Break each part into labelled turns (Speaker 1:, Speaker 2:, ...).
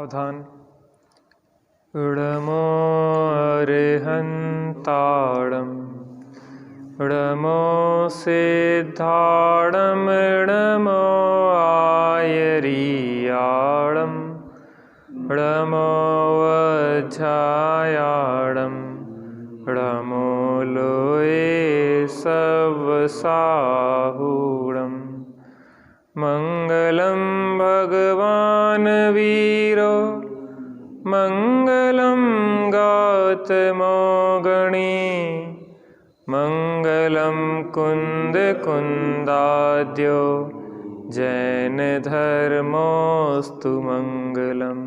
Speaker 1: सावधान। णमो अरिहन्ताणं णमो सिद्धाणं णमो आयरीयाणं णमो वज्रायाणं णमो लोये सवसाहूणम्। मङ्गलं भगवान् वीरो मङ्गलं गौतमो गणी मङ्गलं कुन्दकुन्दाद्यो जैनधर्मोऽस्तु मङ्गलम्।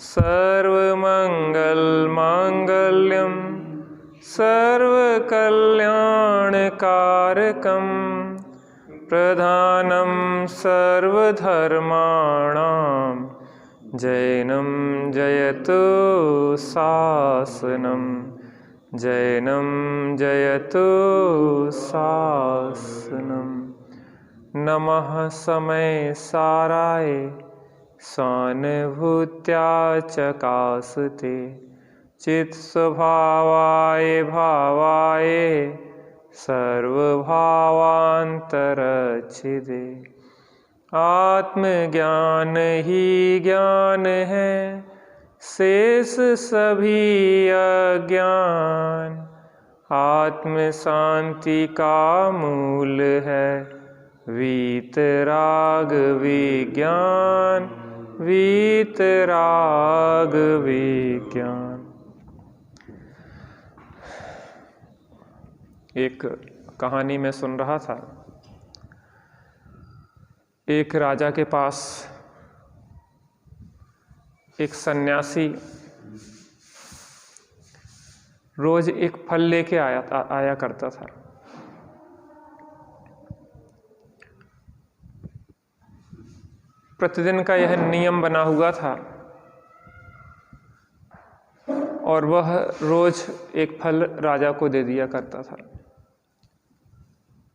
Speaker 1: सर्वमङ्गलमाङ्गल्यं सर्वकल्याणकारकं प्रधानं सर्वधर्माणां जैनं जयतु शासनं जैनं जयतु शासनं। नमः समय साराय सानुभूत्या चकासते चित्स्वभावाय भावाय सर्वभावान्तरच्छिदे। आत्मज्ञान ही ज्ञान है शेष सभी अज्ञान। आत्म शांति का मूल है वीतराग विज्ञान वीतराग विज्ञान। एक कहानी में सुन रहा था, एक राजा के पास एक सन्यासी रोज एक फल लेके आया करता था। प्रतिदिन का यह नियम बना हुआ था और वह रोज एक फल राजा को दे दिया करता था।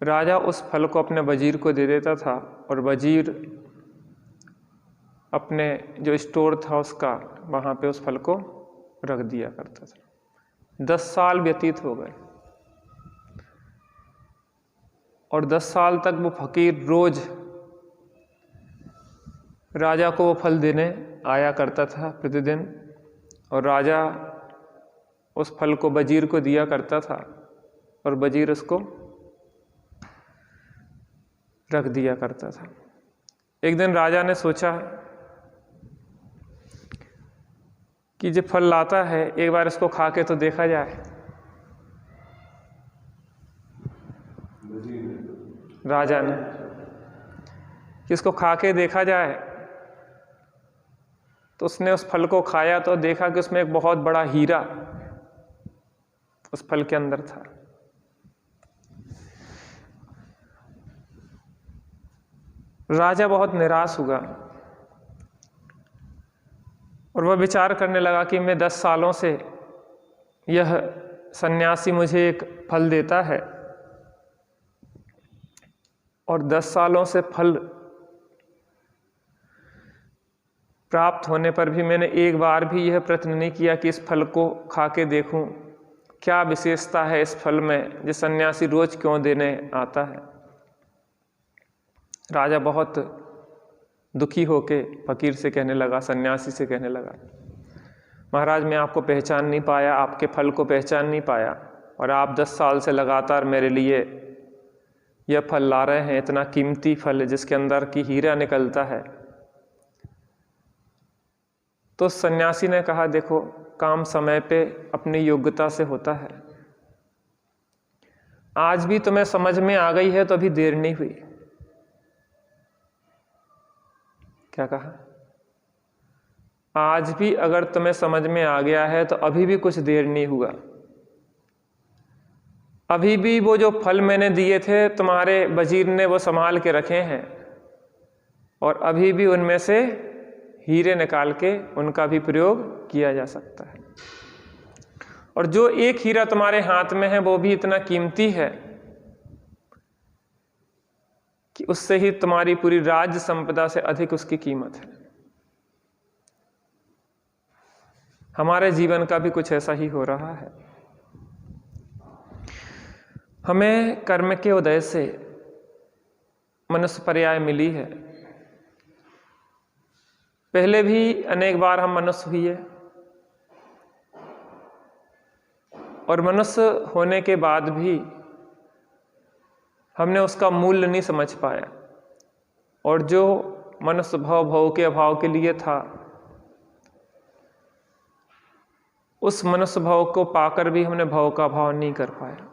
Speaker 1: राजा उस फल को अपने वजीर को दे देता था और वजीर अपने जो स्टोर था उसका वहाँ पे उस फल को रख दिया करता था। 10 साल व्यतीत हो गए और 10 साल तक वो फकीर रोज राजा को वो फल देने आया करता था प्रतिदिन, और राजा उस फल को वजीर को दिया करता था और वजीर उसको रख दिया करता था। एक दिन राजा ने सोचा कि जब फल लाता है एक बार इसको खा के तो देखा जाए। राजा ने कि इसको खा के देखा जाए, तो उसने उस फल को खाया तो देखा कि उसमें एक बहुत बड़ा हीरा उस फल के अंदर था। राजा बहुत निराश हुआ और वह विचार करने लगा कि मैं 10 सालों से यह सन्यासी मुझे एक फल देता है और 10 सालों से फल प्राप्त होने पर भी मैंने एक बार भी यह प्रयत्न नहीं किया कि इस फल को खा के देखूं क्या विशेषता है इस फल में, जो सन्यासी रोज क्यों देने आता है। राजा बहुत दुखी होके फकीर से कहने लगा, सन्यासी से कहने लगा, महाराज मैं आपको पहचान नहीं पाया, आपके फल को पहचान नहीं पाया, और आप 10 साल से लगातार मेरे लिए यह फल ला रहे हैं, इतना कीमती फल जिसके अंदर की हीरा निकलता है। तो सन्यासी ने कहा, देखो काम समय पे अपनी योग्यता से होता है, आज भी तुम्हें समझ में आ गई है तो अभी देर नहीं हुई। क्या कहा? आज भी अगर तुम्हें समझ में आ गया है तो अभी भी कुछ देर नहीं हुआ। अभी भी वो जो फल मैंने दिए थे तुम्हारे वजीर ने वो संभाल के रखे हैं और अभी भी उनमें से हीरे निकाल के उनका भी प्रयोग किया जा सकता है। और जो एक हीरा तुम्हारे हाथ में है वो भी इतना कीमती है कि उससे ही तुम्हारी पूरी राज्य संपदा से अधिक उसकी कीमत है। हमारे जीवन का भी कुछ ऐसा ही हो रहा है। हमें कर्म के उदय से मनुष्य पर्याय मिली है। पहले भी अनेक बार हम मनुष्य हुए और मनुष्य होने के बाद भी हमने उसका मूल्य नहीं समझ पाया, और जो मनुष्य भव के अभाव के लिए था, उस मनुष्य भाव को पाकर भी हमने भव का अभाव नहीं कर पाया।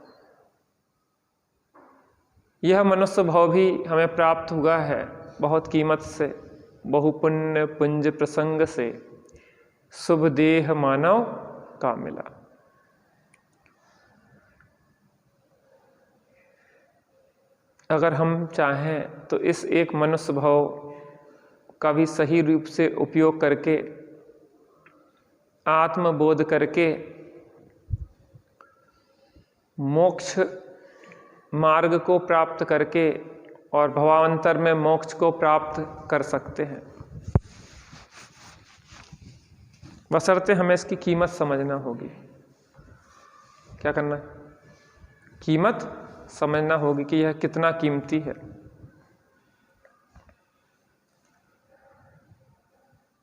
Speaker 1: यह मनुष्य भाव भी हमें प्राप्त हुआ है बहुत कीमत से, बहुपुण्य पुंज प्रसंग से, शुभ देह मानव का मिला। अगर हम चाहें तो इस एक मनुष्य भाव का भी सही रूप से उपयोग करके, आत्मबोध करके मोक्ष मार्ग को प्राप्त करके और भवांतर में मोक्ष को प्राप्त कर सकते हैं, बशर्ते हमें इसकी कीमत समझना होगी। क्या करना है? कीमत समझना होगी कि यह कितना कीमती है।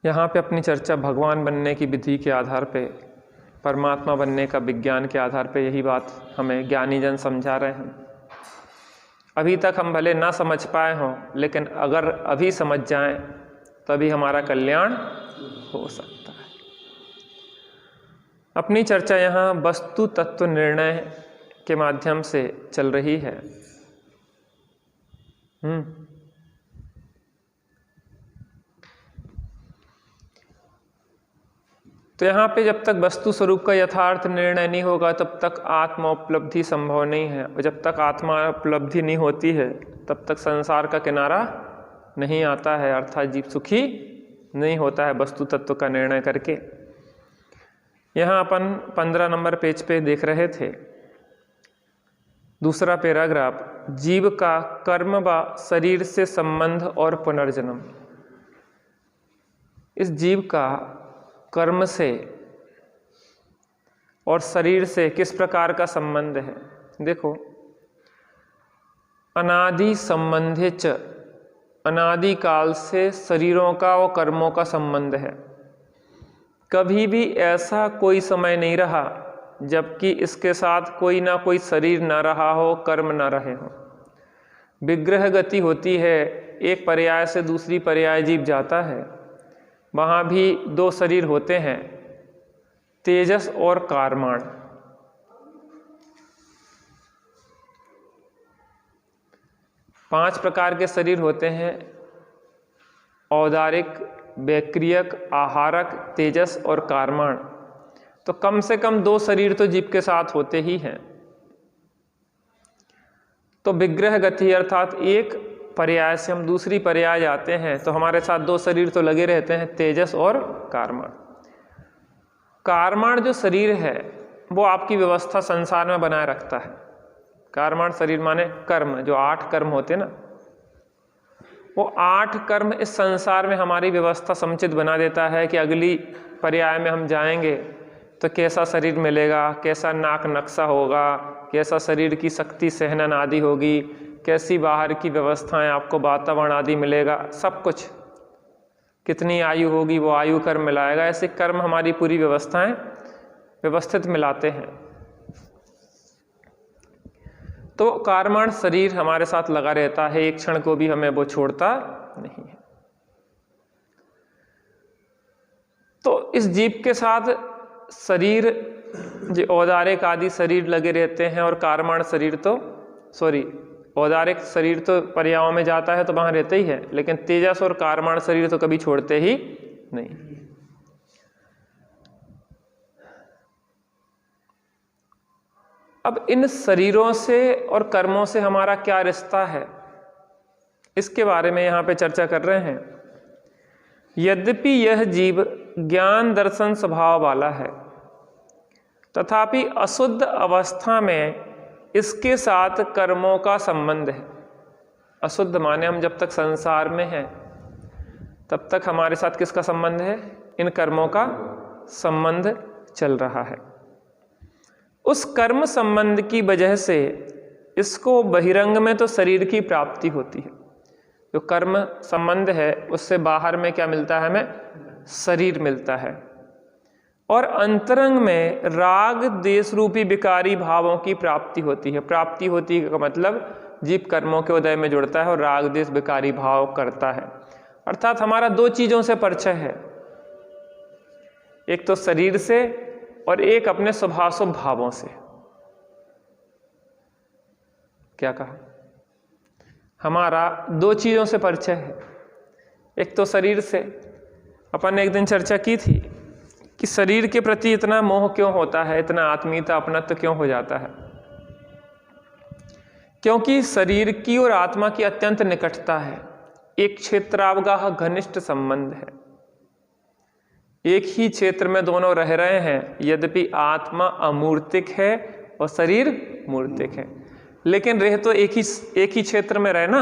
Speaker 1: यहाँ पे अपनी चर्चा भगवान बनने की विधि के आधार पे, परमात्मा बनने का विज्ञान के आधार पे यही बात हमें ज्ञानी जन समझा रहे हैं। अभी तक हम भले ना समझ पाए हों, लेकिन अगर अभी समझ जाएं तभी हमारा कल्याण हो सकता है। अपनी चर्चा यहाँ वस्तु तत्व निर्णय के माध्यम से चल रही है। तो यहाँ पे जब तक वस्तु स्वरूप का यथार्थ निर्णय नहीं होगा तब तक आत्मा उपलब्धि संभव नहीं है, और जब तक आत्मा उपलब्धि नहीं होती है तब तक संसार का किनारा नहीं आता है, अर्थात जीव सुखी नहीं होता है वस्तु तत्व का निर्णय करके। यहाँ अपन 15 नंबर पेज पे देख रहे थे, दूसरा पैराग्राफ, जीव का कर्म व शरीर से संबंध और पुनर्जन्म। इस जीव का कर्म से और शरीर से किस प्रकार का संबंध है? देखो, अनादि संबंधे च, अनादि काल से शरीरों का और कर्मों का संबंध है। कभी भी ऐसा कोई समय नहीं रहा जबकि इसके साथ कोई ना कोई शरीर ना रहा हो, कर्म ना रहे हो। विग्रह गति होती है, एक पर्याय से दूसरी पर्याय जीव जाता है, वहाँ भी 2 शरीर होते हैं, तेजस और कारमाण। पांच प्रकार के शरीर होते हैं, औदारिक, वैक्रियक, आहारक, तेजस और कारमाण। तो कम से कम 2 शरीर तो जीव के साथ होते ही हैं। तो विग्रह गति अर्थात एक पर्याय से हम दूसरी पर्याय जाते हैं तो हमारे साथ 2 शरीर तो लगे रहते हैं, तेजस और कारमाण। कारमाण जो शरीर है वो आपकी व्यवस्था संसार में बनाए रखता है। कारमाण शरीर माने कर्म, जो 8 कर्म होते ना, वो 8 कर्म इस संसार में हमारी व्यवस्था समुचित बना देता है कि अगली पर्याय में हम जाएंगे तो कैसा शरीर मिलेगा, कैसा नाक नक्शा होगा, कैसा शरीर की शक्ति सहनन आदि होगी, कैसी बाहर की व्यवस्थाएं आपको वातावरण आदि मिलेगा, सब कुछ, कितनी आयु होगी वो आयु कर्म मिलाएगा। ऐसे कर्म हमारी पूरी व्यवस्थाएं व्यवस्थित मिलाते हैं। तो कारमाण शरीर हमारे साथ लगा रहता है, एक क्षण को भी हमें वो छोड़ता नहीं है। तो इस जीव के साथ शरीर जो औदारिक आदि शरीर लगे रहते हैं, और कारमाण शरीर तो औदारिक शरीर तो पर्यायों में जाता है तो वहाँ रहते ही है, लेकिन तेजस और कारमाण शरीर तो कभी छोड़ते ही नहीं। अब इन शरीरों से और कर्मों से हमारा क्या रिश्ता है, इसके बारे में यहाँ पे चर्चा कर रहे हैं। यद्यपि यह जीव ज्ञान दर्शन स्वभाव वाला है, तथापि अशुद्ध अवस्था में इसके साथ कर्मों का संबंध है। अशुद्ध माने हम जब तक संसार में हैं तब तक हमारे साथ किसका संबंध है? इन कर्मों का संबंध चल रहा है। उस कर्म संबंध की वजह से इसको बहिरंग में तो शरीर की प्राप्ति होती है। जो कर्म संबंध है उससे बाहर में क्या मिलता है, हमें शरीर मिलता है। और अंतरंग में राग द्वेष रूपी विकारी भावों की प्राप्ति होती है। प्राप्ति होती है का मतलब जीव कर्मों के उदय में जुड़ता है और राग द्वेष विकारी भाव करता है। अर्थात हमारा दो चीजों से परिचय है, एक तो शरीर से और एक अपने स्वभाव भावों से। क्या कहा? हमारा दो चीजों से परिचय है, एक तो शरीर से। अपन ने एक दिन चर्चा की थी कि शरीर के प्रति इतना मोह क्यों होता है, इतना आत्मीयता अपनत्व क्यों हो जाता है। क्योंकि शरीर की और आत्मा की अत्यंत निकटता है, एक क्षेत्रावगाह घनिष्ठ संबंध है। एक ही क्षेत्र में दोनों रह रहे हैं, यद्यपि आत्मा अमूर्तिक है और शरीर मूर्तिक है, लेकिन रह तो एक ही क्षेत्र में रहे ना।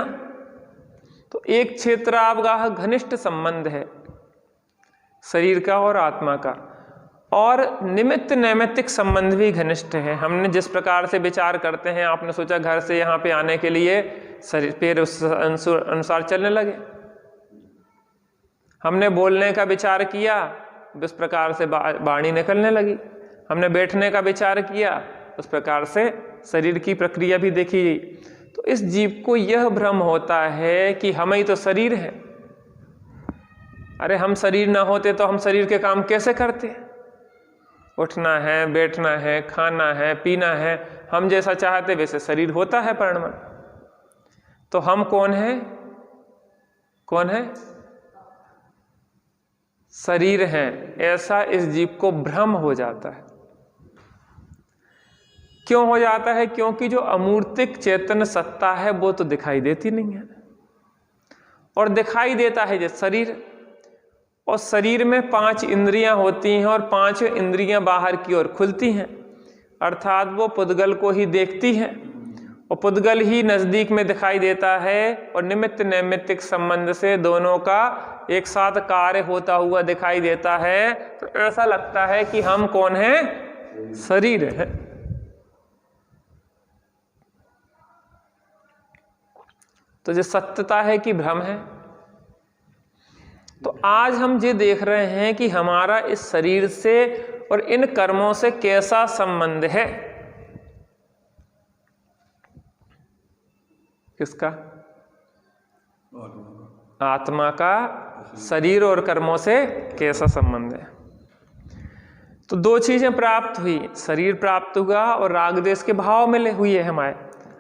Speaker 1: तो एक क्षेत्रावगाह घनिष्ठ संबंध है शरीर का और आत्मा का, और निमित्त नैमित्तिक संबंध भी घनिष्ठ है। हमने जिस प्रकार से विचार करते हैं, आपने सोचा घर से यहाँ पे आने के लिए शरीर पैर उस अनुसार चलने लगे। हमने बोलने का विचार किया, उस प्रकार से वाणी निकलने लगी। हमने बैठने का विचार किया, उस प्रकार से शरीर की प्रक्रिया भी देखी गई। तो इस जीव को यह भ्रम होता है कि हम ही तो शरीर हैं। अरे हम शरीर ना होते तो हम शरीर के काम कैसे करते? उठना है, बैठना है, खाना है, पीना है, हम जैसा चाहते वैसे शरीर होता है परिणमन। तो हम कौन है? कौन है? शरीर हैं, ऐसा इस जीव को भ्रम हो जाता है। क्यों हो जाता है? क्योंकि जो अमूर्तिक चैतन्य सत्ता है वो तो दिखाई देती नहीं है, और दिखाई देता है जैसे शरीर। और शरीर में 5 इंद्रियां होती हैं और 5 इंद्रियां बाहर की ओर खुलती हैं, अर्थात वो पुद्गल को ही देखती हैं और पुद्गल ही नजदीक में दिखाई देता है, और निमित्त नैमित्तिक संबंध से दोनों का एक साथ कार्य होता हुआ दिखाई देता है। तो ऐसा लगता है कि हम कौन हैं? शरीर है। तो जो सत्यता है कि भ्रम है। तो आज हम ये देख रहे हैं कि हमारा इस शरीर से और इन कर्मों से कैसा संबंध है। किसका? आत्मा का शरीर और कर्मों से कैसा संबंध है। तो दो चीजें प्राप्त हुई, शरीर प्राप्त हुआ और राग द्वेष के भाव मिले हुए हमारे।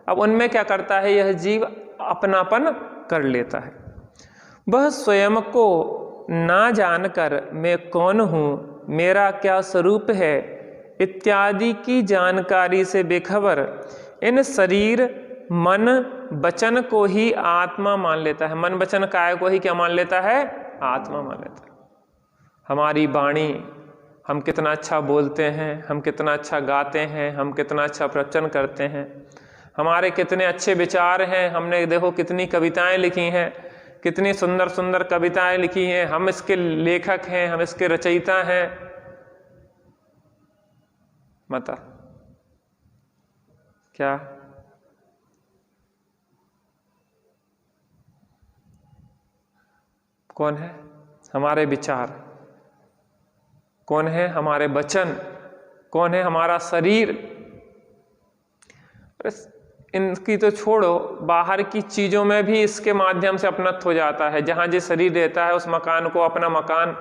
Speaker 1: अब उनमें क्या करता है यह जीव? अपनापन कर लेता है। वह स्वयं को ना जानकर मैं कौन हूँ, मेरा क्या स्वरूप है इत्यादि की जानकारी से बेखबर इन शरीर मन वचन को ही आत्मा मान लेता है। मन वचन काय को ही क्या मान लेता है? आत्मा मान लेता है। हमारी वाणी, हम कितना अच्छा बोलते हैं, हम कितना अच्छा गाते हैं, हम कितना अच्छा प्रवचन करते हैं, हमारे कितने अच्छे विचार हैं, हमने देखो कितनी कविताएं लिखी हैं, कितनी सुंदर सुंदर कविताएं लिखी हैं, हम इसके लेखक हैं, हम इसके रचयिता हैं। मता क्या? कौन है? हमारे विचार। कौन है? हमारे वचन। कौन है? हमारा शरीर। इनकी तो छोड़ो, बाहर की चीजों में भी इसके माध्यम से अपनत्व हो जाता है। जहां जो शरीर रहता है उस मकान को अपना मकान,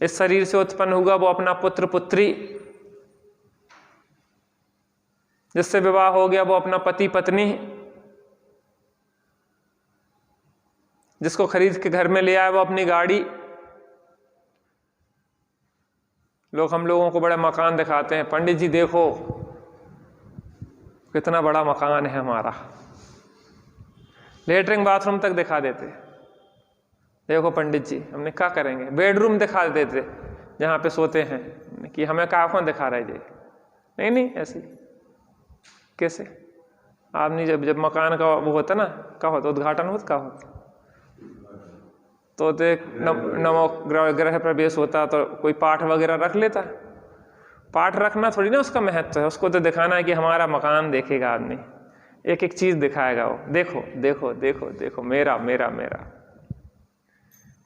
Speaker 1: इस शरीर से उत्पन्न होगा वो अपना पुत्र पुत्री, जिससे विवाह हो गया वो अपना पति पत्नी, जिसको खरीद के घर में ले आया वो अपनी गाड़ी। लोग हम लोगों को बड़ा मकान दिखाते हैं, पंडित जी देखो कितना बड़ा मकान है हमारा, लेटरिन बाथरूम तक दिखा देते। देखो पंडित जी, हमने क्या करेंगे, बेडरूम दिखा देते जहाँ पे सोते हैं, कि हमें कहाँ दिखा रहे जी। नहीं नहीं, ऐसे कैसे? आपने जब मकान का वो होता ना, क्या होता उद्घाटन होता, क्या होता, तो नवो ग्रह प्रवेश होता तो कोई पाठ वगैरह रख लेता। पाठ रखना थोड़ी ना उसका महत्व है, उसको तो दिखाना है कि हमारा मकान देखेगा आदमी, एक एक चीज दिखाएगा वो, देखो देखो देखो देखो मेरा मेरा मेरा।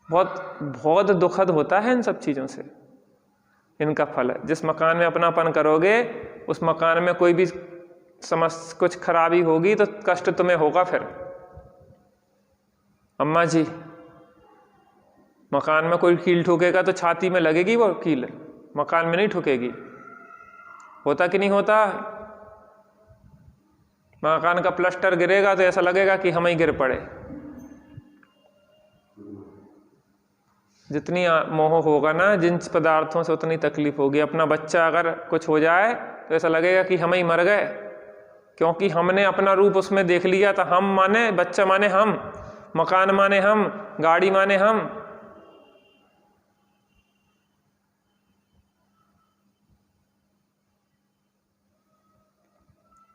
Speaker 1: बहुत बहुत दुखद होता है इन सब चीजों से, इनका फल। जिस मकान में अपनापन करोगे उस मकान में कोई भी कुछ खराबी होगी तो कष्ट तुम्हें होगा। फिर अम्मा जी, मकान में कोई कील ठोकेगा तो छाती में लगेगी वो कील, मकान में नहीं ठुकेगी। होता कि नहीं होता? मकान का प्लास्टर गिरेगा तो ऐसा लगेगा कि हम ही गिर पड़े। जितनी मोह होगा ना जिन पदार्थों से उतनी तकलीफ होगी। अपना बच्चा अगर कुछ हो जाए तो ऐसा लगेगा कि हम ही मर गए, क्योंकि हमने अपना रूप उसमें देख लिया था। हम माने बच्चा, माने हम, मकान माने हम, गाड़ी माने हम।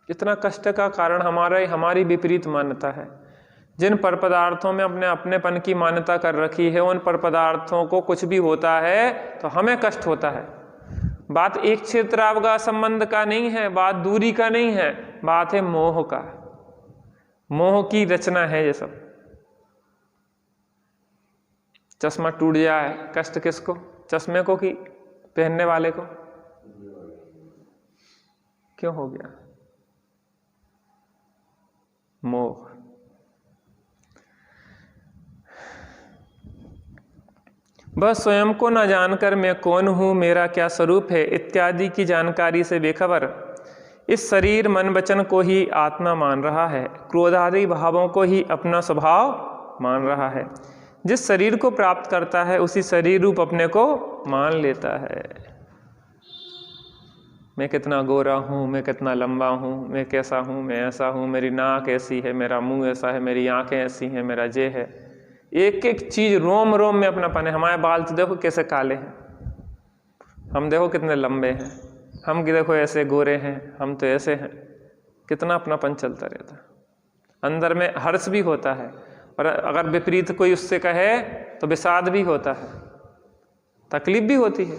Speaker 1: इतना कष्ट का कारण हमारी विपरीत मान्यता है। जिन पर पदार्थों में अपने अपनेपन की मान्यता कर रखी है, उन पर पदार्थों को कुछ भी होता है तो हमें कष्ट होता है। बात एक क्षेत्र आपका संबंध का नहीं है, बात दूरी का नहीं है, बात है मोह का। मोह की रचना है ये सब। चश्मा टूट जाए, कष्ट किसको? चश्मे को कि पहनने वाले को? क्यों हो गया? मोह। बस स्वयं को न जानकर मैं कौन हूँ, मेरा क्या स्वरूप है इत्यादि की जानकारी से बेखबर इस शरीर मन वचन को ही आत्मा मान रहा है, क्रोधादि भावों को ही अपना स्वभाव मान रहा है। जिस शरीर को प्राप्त करता है उसी शरीर रूप अपने को मान लेता है। मैं कितना गोरा हूँ, मैं कितना लंबा हूँ, मैं कैसा हूँ, मैं ऐसा हूँ, मेरी नाक ऐसी है, मेरा मुंह ऐसा है, मेरी आंखें ऐसी हैं, मेरा ये है। एक एक चीज रोम रोम में अपनापन है। हमारे बाल तो देखो कैसे काले हैं, हम देखो कितने लंबे हैं, हम कि देखो ऐसे गोरे हैं, हम तो ऐसे हैं। कितना अपनापन चलता रहता है। अंदर में हर्ष भी होता है, और अगर विपरीत कोई उससे कहे तो विषाद भी होता है, तकलीफ भी होती है।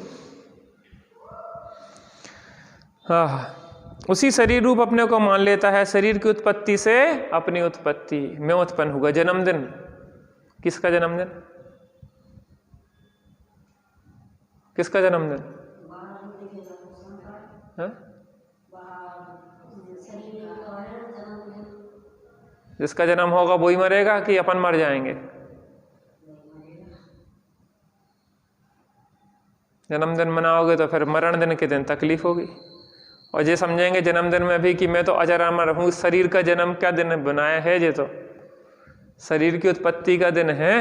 Speaker 1: उसी शरीर रूप अपने को मान लेता है। शरीर की उत्पत्ति से अपनी उत्पत्ति में उत्पन्न हुआ। जन्मदिन, किसका जन्मदिन? किसका जन्मदिन? जिसका जन्म होगा वही मरेगा कि अपन मर जाएंगे? जन्मदिन मनाओगे तो फिर मरण दिन के दिन तकलीफ होगी। और ये समझेंगे जन्मदिन में भी कि मैं तो अजर अमर हूँ। शरीर का जन्म क्या दिन बनाया है? ये तो शरीर की उत्पत्ति का दिन है।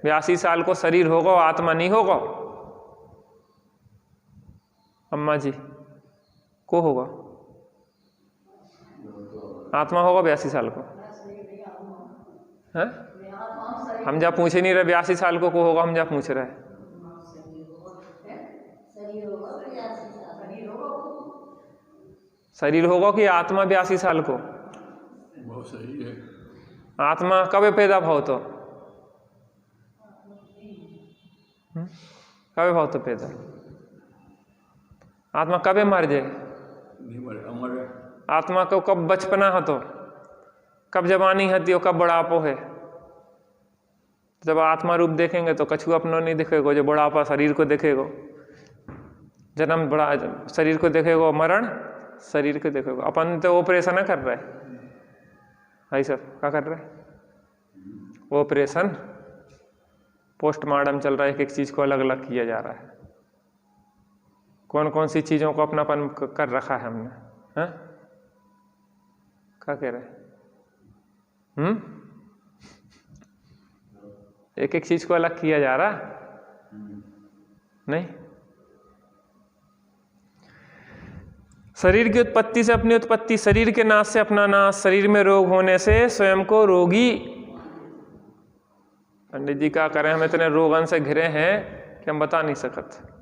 Speaker 1: 82 साल को शरीर होगा, आत्मा नहीं होगा। अम्मा जी को होगा, आत्मा होगा 82 साल को? हैं? हम जा पूछे नहीं रहे 82 साल को होगा, हम जा पूछ रहे हैं। शरीर होगा कि आत्मा 82 साल को?
Speaker 2: बहुत सही है।
Speaker 1: आत्मा कब पैदा भाव तो? कब भाव तो पैदा? आत्मा कब मर जाए? आत्मा को कब बचपना हो तो? कब जवानी हती हो, कब बुढ़ापो है? जब आत्मा रूप देखेंगे तो कछु अपना नहीं दिखेगा। जो बुढ़ापा शरीर को देखेगा, जन्म बड़ा शरीर को देखेगा, मरण शरीर को देखेगा। अपन तो ऑपरेशन कर रहे है, सब क्या कर रहे हैं? ऑपरेशन, पोस्टमार्टम चल रहा है। एक एक चीज को अलग अलग किया जा रहा है। कौन कौन सी चीजों को अपनापन कर रखा है हमने, हैं? क्या कह रहे? एक एक चीज को अलग किया जा रहा नहीं। शरीर की उत्पत्ति से अपनी उत्पत्ति, शरीर के नाश से अपना नाश, शरीर में रोग होने से स्वयं को रोगी। पंडित जी क्या करें, हम इतने रोगन से घिरे हैं कि हम बता नहीं सकते।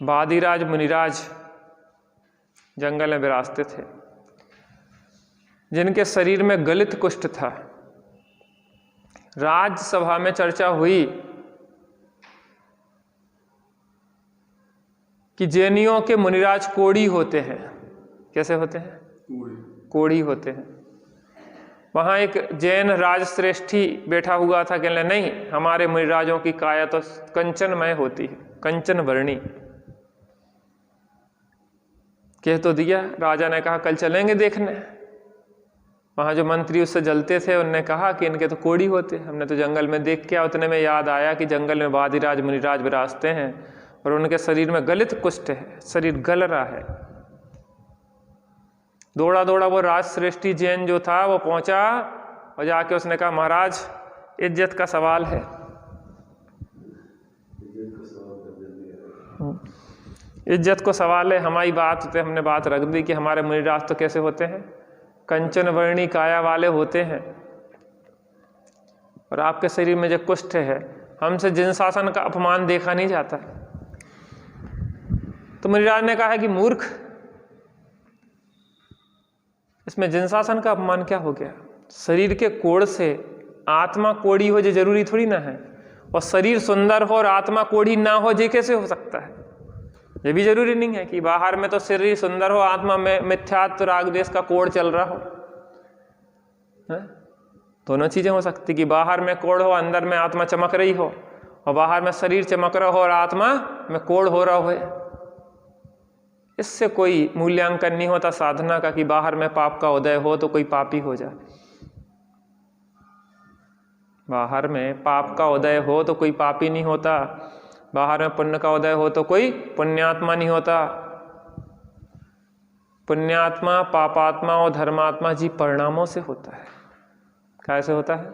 Speaker 1: वादिराज मुनिराज जंगल में विराजते थे, जिनके शरीर में गलित कुष्ठ था। राज्यसभा में चर्चा हुई कि जैनियों के मुनिराज कोढ़ी होते हैं। कैसे होते हैं? कोढ़ी होते हैं। वहाँ एक जैन राजश्रेष्ठी बैठा हुआ था, कहने नहीं, हमारे मुनिराजों की काया तो कंचनमय होती है, कंचन वर्णी। कह तो दिया। राजा ने कहा कल चलेंगे देखने। वहाँ जो मंत्री उससे जलते थे उनने कहा कि इनके तो कोढ़ी होते, हमने तो जंगल में देख के। उतने में याद आया कि जंगल में वादिराज मुनिराज विराजते हैं और उनके शरीर में गलित कुष्ठ है, शरीर गल रहा है। दौड़ा दौड़ा वो राजश्रेष्ठी जैन जो था वो पहुंचा और जाके उसने कहा महाराज इज्जत का सवाल है। इज्जत को सवाल है, हमारी बात होते, हमने बात रख दी कि हमारे मुनिराज तो कैसे होते हैं? कंचन वर्णी काया वाले होते हैं और आपके शरीर में जो कुष्ठ है, हमसे जिन शासन का अपमान देखा नहीं जाता। तो मुनिराज ने कहा है कि मूर्ख, इसमें जिनशासन का अपमान क्या हो गया? शरीर के कोढ़ से आत्मा कोढ़ी हो, जो जरूरी थोड़ी ना है। और शरीर सुंदर हो और आत्मा कोढ़ी ना हो, ये कैसे हो सकता है? ये भी जरूरी नहीं है कि बाहर में तो शरीर सुंदर हो, आत्मा में मिथ्यात्व राग द्वेष का कोढ़ चल रहा हो। दोनों चीजें हो सकती कि बाहर में कोढ़ हो, अंदर में आत्मा चमक रही हो, और बाहर में शरीर चमक रहा हो और आत्मा में कोढ़ हो रहा हो। इससे कोई मूल्यांकन नहीं होता साधना का कि बाहर में पाप का उदय हो तो कोई पापी हो जाए, बाहर में पाप का उदय हो तो कोई पापी नहीं होता, बाहर में पुण्य का उदय हो तो कोई पुण्यात्मा नहीं होता। पुण्यात्मा, पापात्मा और धर्मात्मा जी परिणामों से होता है। कैसे होता है?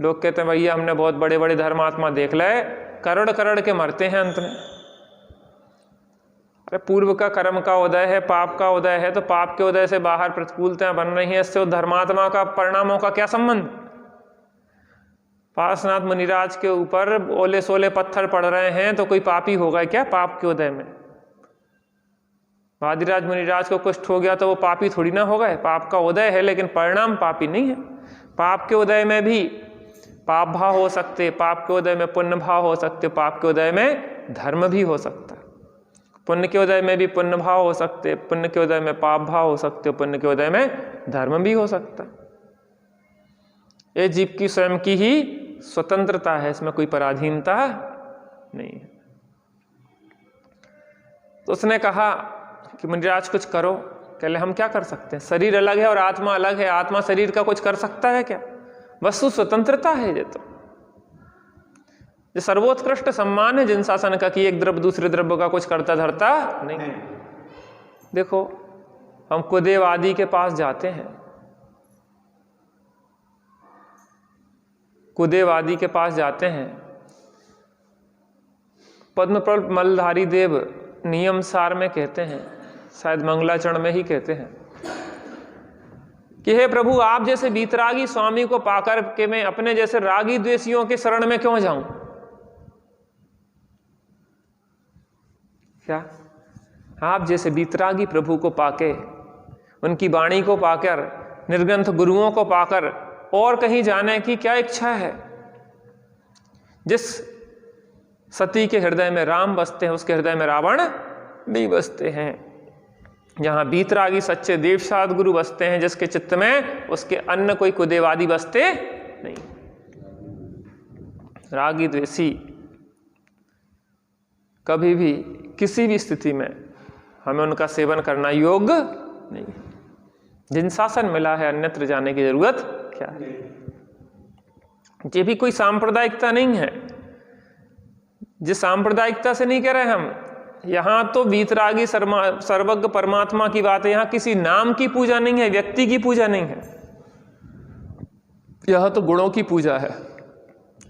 Speaker 1: लोग कहते हैं भैया हमने बहुत बड़े बड़े धर्मात्मा देख ले, करोड़ करोड़ के मरते हैं अंत में। अरे पूर्व का कर्म का उदय है, पाप का उदय है, तो पाप के उदय से बाहर प्रतिकूलताएं बन रही हैं, इससे धर्मात्मा का परिणामों का क्या संबंध? पार्श्वनाथ मुनिराज के ऊपर ओले सोले पत्थर पड़ रहे हैं तो कोई पापी होगा क्या पाप के उदय में? वादिराज मुनिराज को कुष्ठ हो गया तो वो पापी थोड़ी ना हो गए। पाप का उदय है लेकिन परिणाम पापी नहीं है। पाप के उदय में भी पाप भाव हो सकते, पाप के उदय में पुण्य भाव हो सकते, पाप के उदय में धर्म भी हो सकता है। पुण्य के उदय में भी पुण्य भाव हो सकते, पुण्य के उदय में पाप भाव हो सकते, पुण्य के उदय में धर्म भी हो सकता। ये जीव की स्वयं की ही स्वतंत्रता है, इसमें कोई पराधीनता नहीं है। तो उसने कहा कि मुनिराज कुछ करो। कहले हम क्या कर सकते हैं? शरीर अलग है और आत्मा अलग है, आत्मा शरीर का कुछ कर सकता है क्या? वस्तु स्वतंत्रता है। ये तो ये सर्वोत्कृष्ट सम्मान है जिन शासन का कि एक द्रव्य दूसरे द्रव्य का कुछ करता धरता नहीं। देखो हम कुदेव आदि के पास जाते हैं, कुदेव आदि के पास जाते हैं, पद्मप्रल मलधारी देव नियम सार में कहते हैं, शायद मंगलाचरण में ही कहते हैं कि हे प्रभु आप जैसे बीतरागी स्वामी को पाकर के मैं अपने जैसे रागी द्वेषियों के शरण में क्यों जाऊं? क्या आप जैसे बीतरागी प्रभु को पाके, उनकी वाणी को पाकर, निर्ग्रंथ गुरुओं को पाकर और कहीं जाने की क्या इच्छा है? जिस सती के हृदय में राम बसते हैं उसके हृदय में रावण नहीं बसते हैं। जहां बीतरागी सच्चे देवसाद गुरु बसते हैं जिसके चित्त में, उसके अन्य कोई कुदेवादी बसते नहीं। रागी द्वेषी कभी भी किसी भी स्थिति में हमें उनका सेवन करना योग्य नहीं। जिन शासन मिला है अन्यत्र जाने की जरूरत क्या है? ये भी कोई सांप्रदायिकता नहीं है। जिस सांप्रदायिकता से नहीं कह रहे हम, यहां तो बीतरागी सर्वज्ञ परमात्मा की बात है। यहां किसी नाम की पूजा नहीं है, व्यक्ति की पूजा नहीं है, यह तो गुणों की पूजा है।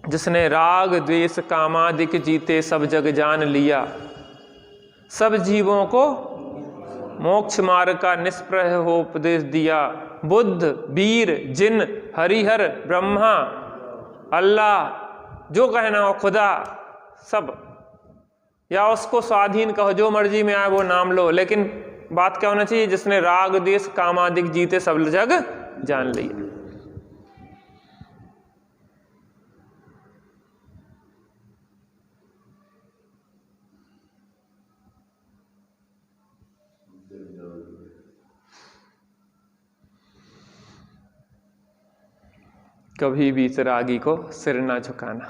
Speaker 1: जिसने राग द्वेष कामादिक जीते सब जग जान लिया, सब जीवों को मोक्ष मार्ग का निष्प्रह हो उपदेश दिया। बुद्ध, वीर, जिन, हरिहर, ब्रह्मा, अल्लाह, जो कहना हो, खुदा, सब, या उसको स्वाधीन कहो, जो मर्जी में आए वो नाम लो, लेकिन बात क्या होना चाहिए? जिसने राग द्वेष कामादिक जीते सब जग जान लिया। कभी वीतरागी को सिर ना झुकाना,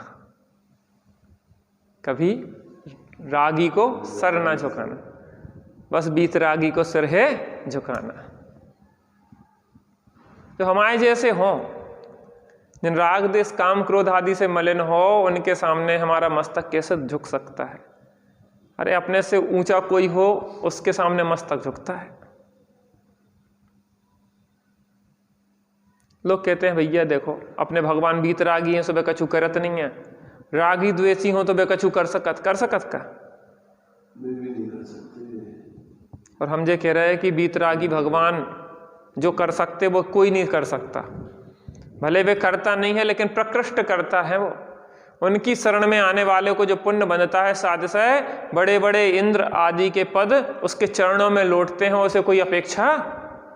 Speaker 1: कभी रागी को सर ना झुकाना, बस वीतरागी को सिर है झुकाना। जो हमारे जैसे हों, जिन राग देश काम क्रोध आदि से मलिन हो, उनके सामने हमारा मस्तक कैसे झुक सकता है? अरे अपने से ऊंचा कोई हो उसके सामने मस्तक झुकता है। लोग कहते हैं भैया देखो अपने भगवान वीतरागी हैं, सुबह कछु करत नहीं है, रागी द्वेषी हो तो बे कछु कर सकत का
Speaker 2: नहीं कर सकते।
Speaker 1: और हम ये कह रहे हैं कि वीतरागी भगवान जो कर सकते वो कोई नहीं कर सकता। भले वे करता नहीं है लेकिन प्रकृष्ट करता है वो। उनकी शरण में आने वाले को जो पुण्य बनता है साधसय बड़े बड़े इंद्र आदि के पद उसके चरणों में लौटते हैं, उसे कोई अपेक्षा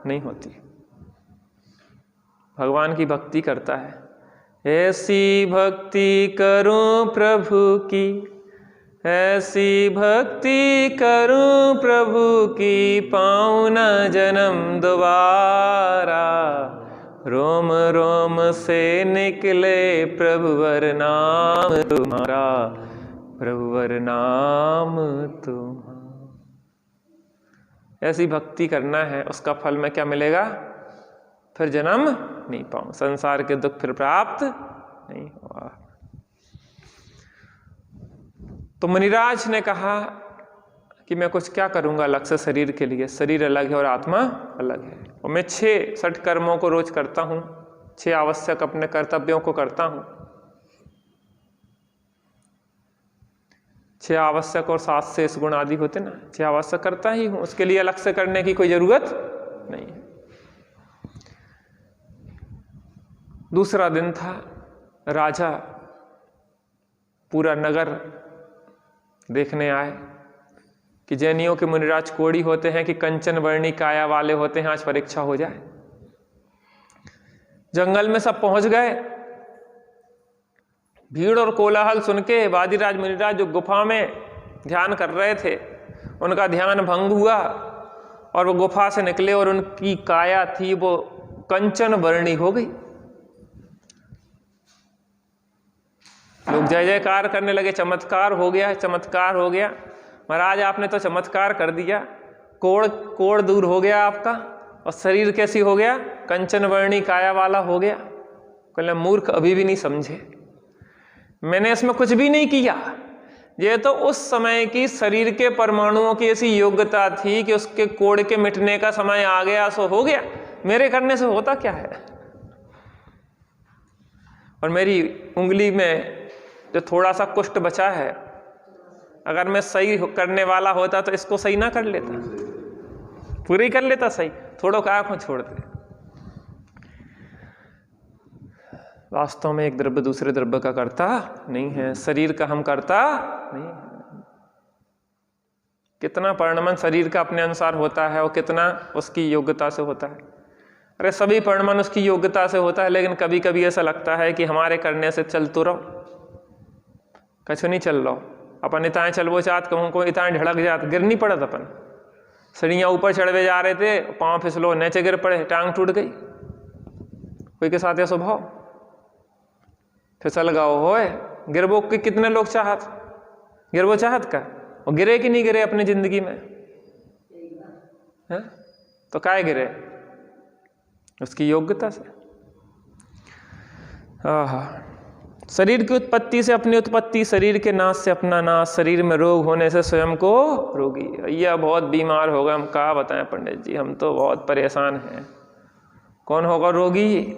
Speaker 1: नहीं होती। भगवान की भक्ति करता है, ऐसी भक्ति करूं प्रभु की, ऐसी भक्ति करूं प्रभु की, पाऊं न जन्म दोबारा, रोम रोम से निकले प्रभुवर नाम तुम्हारा, प्रभुवर नाम तुम्हारा। ऐसी भक्ति करना है, उसका फल में क्या मिलेगा? फिर जन्म नहीं पाऊं, संसार के दुख फिर प्राप्त नहीं हुआ। तो मुनिराज ने कहा कि मैं कुछ क्या करूंगा अलग से शरीर के लिए, शरीर अलग है और आत्मा अलग है, और मैं 6 सठ कर्मों को रोज करता हूं, 6 आवश्यक अपने कर्तव्यों को करता हूं, 6 आवश्यक और 7 शेष गुण आदि होते ना, 6 आवश्यक करता ही हूं, उसके लिए अलग से करने की कोई जरूरत नहीं है। दूसरा दिन था, राजा पूरा नगर देखने आए कि जैनियों के मुनिराज कोड़ी होते हैं कि कंचन वर्णी काया वाले होते हैं, आज परीक्षा हो जाए। जंगल में सब पहुंच गए। भीड़ और कोलाहल सुन के वादिराज मुनिराज जो गुफा में ध्यान कर रहे थे उनका ध्यान भंग हुआ और वो गुफा से निकले और उनकी काया थी वो कंचन वर्णी हो गई। लोग जय जयकार करने लगे, चमत्कार हो गया, चमत्कार हो गया। महाराज आपने तो चमत्कार कर दिया, कोड़ दूर हो गया आपका, और शरीर कैसी हो गया? कंचन वर्णी काया वाला हो गया। कहले मूर्ख अभी भी नहीं समझे, मैंने इसमें कुछ भी नहीं किया। ये तो उस समय की शरीर के परमाणुओं की ऐसी योग्यता थी कि उसके कोड़ के मिटने का समय आ गया सो हो गया, मेरे करने से होता क्या है? और मेरी उंगली में जो थोड़ा सा कुष्ठ बचा है, अगर मैं सही करने वाला होता तो इसको सही ना कर लेता, पूरी कर लेता सही, थोड़ा क्या को छोड़ते। वास्तव में एक द्रव्य दूसरे द्रव्य का करता नहीं है, शरीर का हम करता नहीं है। कितना परिणमन शरीर का अपने अनुसार होता है और कितना उसकी योग्यता से होता है। अरे सभी परिणमन उसकी योग्यता से होता है, लेकिन कभी कभी ऐसा लगता है कि हमारे करने से चल तो रहो, कछु नहीं चल रहा। अपन इताएं चलवो चाहत कहूँ को इताएं ढड़क जात, गिर नहीं पड़त। अपन सीढ़ियाँ ऊपर चढ़वे जा रहे थे, पाँव फिसलो, नीचे गिर पड़े, टांग टूट गई। कोई के साथ यह स्वभाव फिसल गाओ होए, गिरबो के कितने लोग चाहत, गिरबो चाहत का, और गिरे कि नहीं गिरे अपनी जिंदगी में है? तो काय गिरे? उसकी योग्यता से। शरीर की उत्पत्ति से अपनी उत्पत्ति, शरीर के नाश से अपना नाश, शरीर में रोग होने से स्वयं को रोगी। भैया बहुत बीमार हो गए, हम क्या बताएं पंडित जी, हम तो बहुत परेशान हैं। कौन होगा रोगी?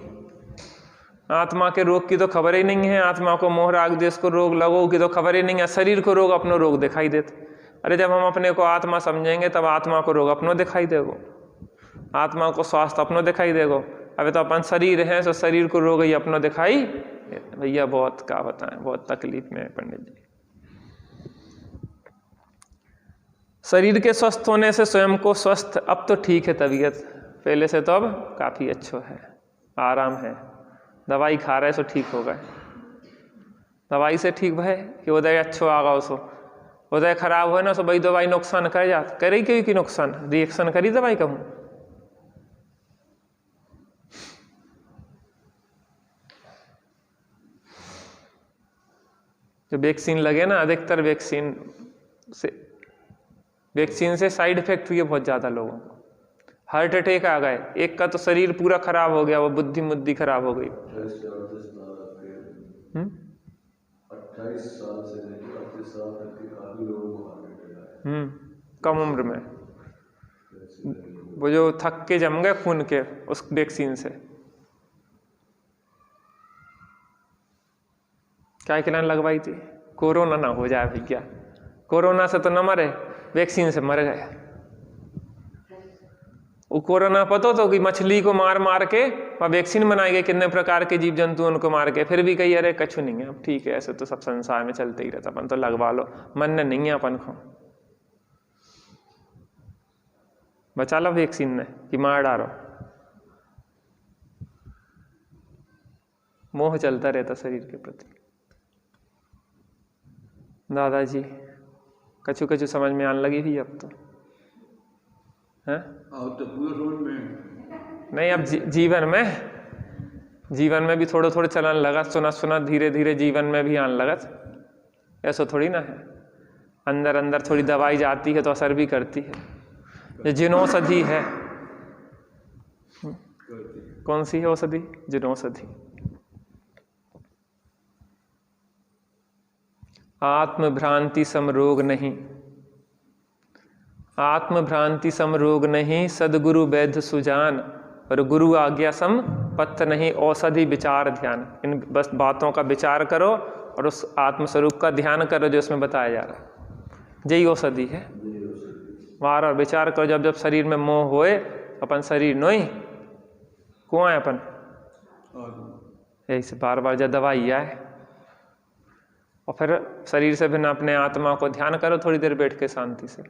Speaker 1: आत्मा के रोग की तो खबर ही नहीं है, आत्मा को मोह राग देश को रोग लगो की तो खबर ही नहीं है। शरीर को रोग अपनो रोग दिखाई देते। अरे जब हम अपने को आत्मा समझेंगे तब आत्मा को रोग अपनो दिखाई देगो, आत्मा को स्वास्थ्य अपनो दिखाई देगो। अभी तो अपन शरीर है तो शरीर को रोग ही अपनो दिखाई। भैया बहुत क्या बताएं, बहुत तकलीफ में है पंडित जी। शरीर के स्वस्थ होने से स्वयं को स्वस्थ, अब तो ठीक है तबीयत, पहले से तो अब काफी अच्छा है, आराम है। दवाई खा रहे सो ठीक हो गए, दवाई से ठीक भय कि उदय अच्छो आ गओ सो, उदय खराब हो ना सो भाई दवाई नुकसान कर जात, करी क्यों की नुकसान, रिएक्शन करी दवाई कहूँ। जो वैक्सीन लगे ना, अधिकतर वैक्सीन से साइड इफेक्ट हुए बहुत ज़्यादा लोगों को। हार्ट अटैक आ गए, एक का तो शरीर पूरा खराब हो गया, वो बुद्धि खराब हो गई।
Speaker 2: 28 साल से लेकर 38 साल तक के काफी लोगों को हार्ट अटैक आया।
Speaker 1: कम उम्र में वो जो थक के जम गए खून के उस वैक्सीन से। क्या खिलाने लगवाई थी? कोरोना ना हो जाए भैया। कोरोना से तो न मरे, वैक्सीन से मर गए। वो कोरोना पता तो कि मछली को मार मार के और वैक्सीन बनाई गई, कितने प्रकार के जीव जंतु उनको मार के, फिर भी कही अरे कछु नहीं है, अब ठीक है, ऐसे तो सब संसार में चलते ही रहता, अपन तो लगवा लो, मन नहीं है अपन को। बचा लो वैक्सीन ने कि मार डालो। मोह चलता रहता शरीर के प्रति। दादाजी कछु कछु समझ में आने लगी भी अब तो है?
Speaker 2: तो पूरे रोड में
Speaker 1: नहीं, अब जीवन में भी थोड़ा थोड़ा चलने लगा, सुना धीरे धीरे जीवन में भी आने लगा। ऐसा थोड़ी ना है, अंदर अंदर थोड़ी दवाई जाती है तो असर भी करती है। ये जिनौषधि है, कौन सी है औषधि? जिनौषधि। आत्मभ्रांति समरोग नहीं, आत्मभ्रांति समरोग नहीं, सदगुरु वैद्य सुजान, और गुरु आज्ञा सम पत्थ नहीं, औषधि विचार ध्यान। इन बस बातों का विचार करो और उस आत्मस्वरूप का ध्यान करो जो इसमें बताया जा रहा है। यही औषधि है। बार और विचार करो, जब जब शरीर में मोह होए, अपन शरीर नोई कुआं है अपन, यही से बार बार जब दवाई आए, और फिर शरीर से भिन्न अपने आत्मा को ध्यान करो थोड़ी देर बैठ के शांति से।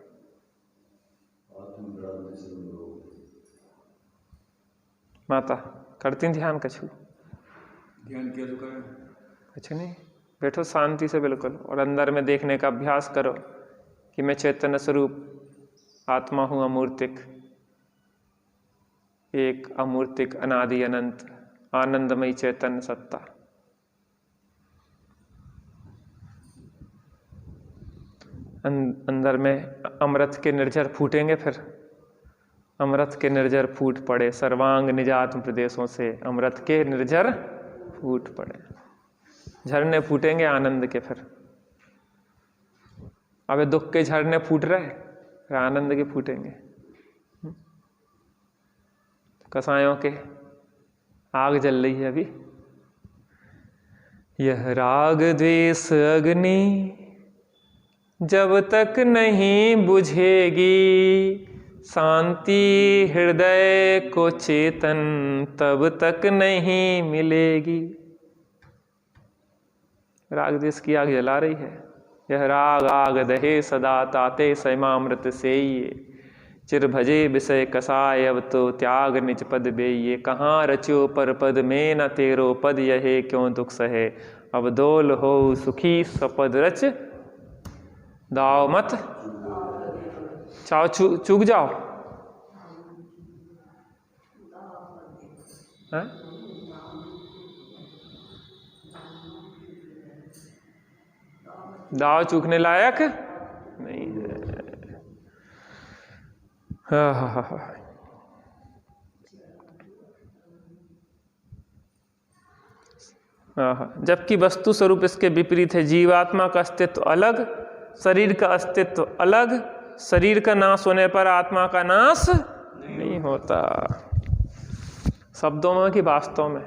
Speaker 1: माता करती ध्यान? कछु
Speaker 2: ध्यान क्या तो करें?
Speaker 1: कुछ नहीं, बैठो शांति से बिल्कुल, और अंदर में देखने का अभ्यास करो कि मैं चैतन्य स्वरूप आत्मा हूँ, अमूर्तिक, एक अमूर्तिक अनादि अनंत आनंदमयी चैतन्य सत्ता। अंदर में अमृत के निर्झर फूटेंगे, फिर अमृत के निर्झर फूट पड़े, सर्वांग निजात्म प्रदेशों से अमृत के निर्झर फूट पड़े, झरने फूटेंगे आनंद के। फिर अबे दुख के झरने फूट रहे, फिर आनंद के फूटेंगे। कसायों के आग जल रही है अभी। यह राग द्वेष अग्नि जब तक नहीं बुझेगी, शांति हृदय को चेतन तब तक नहीं मिलेगी। राग द्वेष की आग जला रही है। यह राग आग दहे सदा ताते सैमामृत से ये, चिर भजे विषय कसाय अब तो त्याग निज पद बेये। कहाँ रचो पर पद में न तेरो पद यहे, क्यों दुख सहे अब डोल हो सुखी स्वपद रच दाव मत चाओ चूक जाओ। है? दाव चूकने लायक नहीं है। जबकि वस्तु स्वरूप इसके विपरीत है। जीवात्मा का अस्तित्व अलग, शरीर का अस्तित्व अलग। शरीर का नाश होने पर आत्मा का नाश नहीं होता। शब्दों में कि वास्तव में?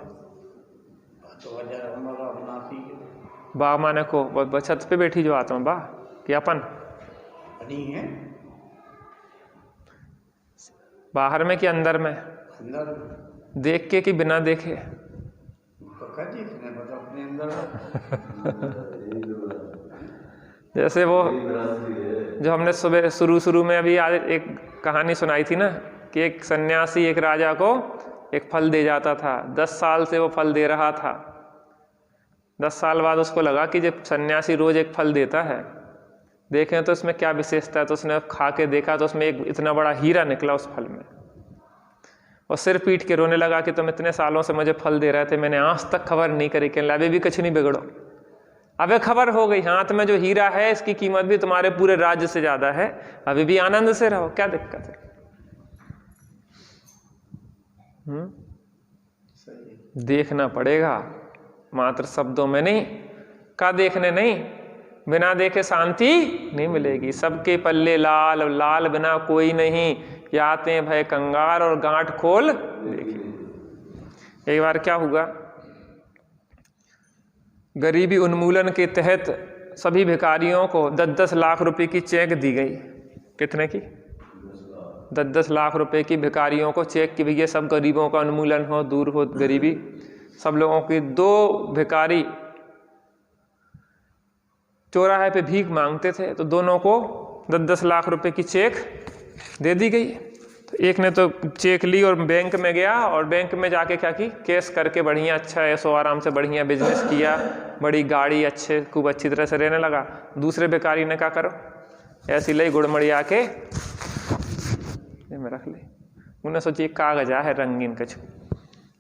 Speaker 1: बा माने को छत पे बैठी जो आत्मा, बा कि अपन
Speaker 3: है?
Speaker 1: बाहर में कि अंदर में?
Speaker 3: अंदर।
Speaker 1: देख के कि बिना देखे?
Speaker 3: अपने अंदर।
Speaker 1: जैसे वो जो हमने सुबह शुरू में अभी आज एक कहानी सुनाई थी ना, कि एक सन्यासी एक राजा को एक फल दे जाता था। 10 साल से वो फल दे रहा था। 10 साल बाद उसको लगा कि जब सन्यासी रोज एक फल देता है, देखें तो इसमें क्या विशेषता है। तो उसने खा के देखा तो उसमें एक इतना बड़ा हीरा निकला उस फल में। और सिर पीट के रोने लगा कि तुम इतने सालों से मुझे फल दे रहे थे, मैंने आज तक खबर नहीं करी कि अभी भी कुछ नहीं बिगड़ो। अबे खबर हो गई हाथ में जो हीरा है इसकी कीमत भी तुम्हारे पूरे राज्य से ज्यादा है, अभी भी आनंद से रहो, क्या दिक्कत है? देखना पड़ेगा, मात्र शब्दों में नहीं। का देखने नहीं, बिना देखे शांति नहीं मिलेगी। सबके पल्ले लाल, लाल बिना कोई नहीं, याते भय कंगार और गांठ खोल देखे। एक बार क्या हुआ, गरीबी उन्मूलन के तहत सभी भिखारियों को 10-10 लाख रुपए की चेक दी गई। कितने की? 10-10 लाख रुपए की भिखारियों को चेक की, भैया सब गरीबों का उन्मूलन हो, दूर हो गरीबी सब लोगों की। 2 भिखारी चौराहे पे भीख मांगते थे, तो दोनों को 10-10 लाख रुपए की चेक दे दी गई। तो एक ने तो चेक ली और बैंक में गया, और बैंक में जाके क्या की, केस करके बढ़िया अच्छा ऐसो आराम से बढ़िया बिजनेस किया, बड़ी गाड़ी अच्छे खूब अच्छी तरह से रहने लगा। दूसरे भिखारी ने क्या करो, ऐसी लई गुड़मड़िया के में रख ली। उन्हें सोची कागज है रंगीन कछु।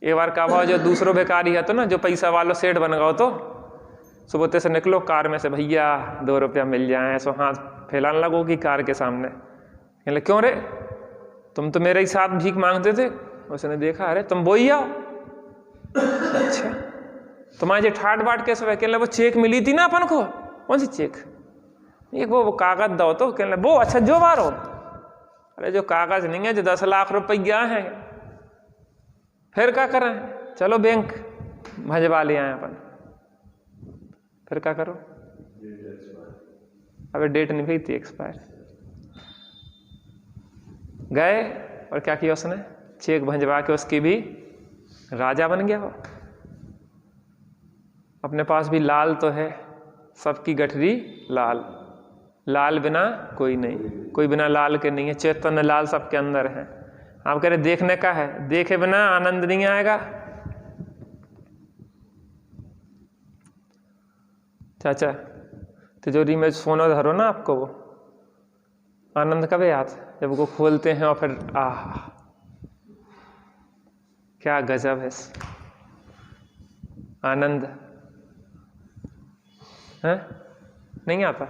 Speaker 1: एक बार का भाव जो दूसरो भिखारी है तो ना, जो पैसा वालों सेठ बन गओ, तो सुबह से निकलो कार में से, भैया 2 रुपया मिल जाए, ऐसो हाथ फैलाने लगो कि कार के सामने। कहले क्यों रे, तुम तो मेरे ही साथ भीख मांगते थे। उसने देखा, अरे तुम वो ही आओ, अच्छा तुम्हारे ठाट बाट कैसे हुए? कहले वो चेक मिली थी ना अपन को। कौन सी चेक? एक वो कागज दो। तो कहले वो, अच्छा जो बार हो। अरे जो कागज नहीं है, जो 10 लाख रुपया है, फिर क्या करें, चलो बैंक भजवा ले आए अपन। फिर क्या करो, अबे डेट नहीं भई थी एक्सपायर। गए और क्या किया उसने, चेक भंजवा के उसकी भी राजा बन गया। वो अपने पास भी लाल तो है, सबकी गठरी लाल, लाल बिना कोई नहीं, कोई बिना लाल के नहीं है। चैतन्य लाल सबके अंदर है। आप कह रहे देखने का है, देखे बिना आनंद नहीं आएगा। चाचा तिजोरी में सोना धरो ना, आपको वो आनंद कब याद, जब वो खोलते हैं और फिर आह क्या गजब है आनंद है। नहीं आता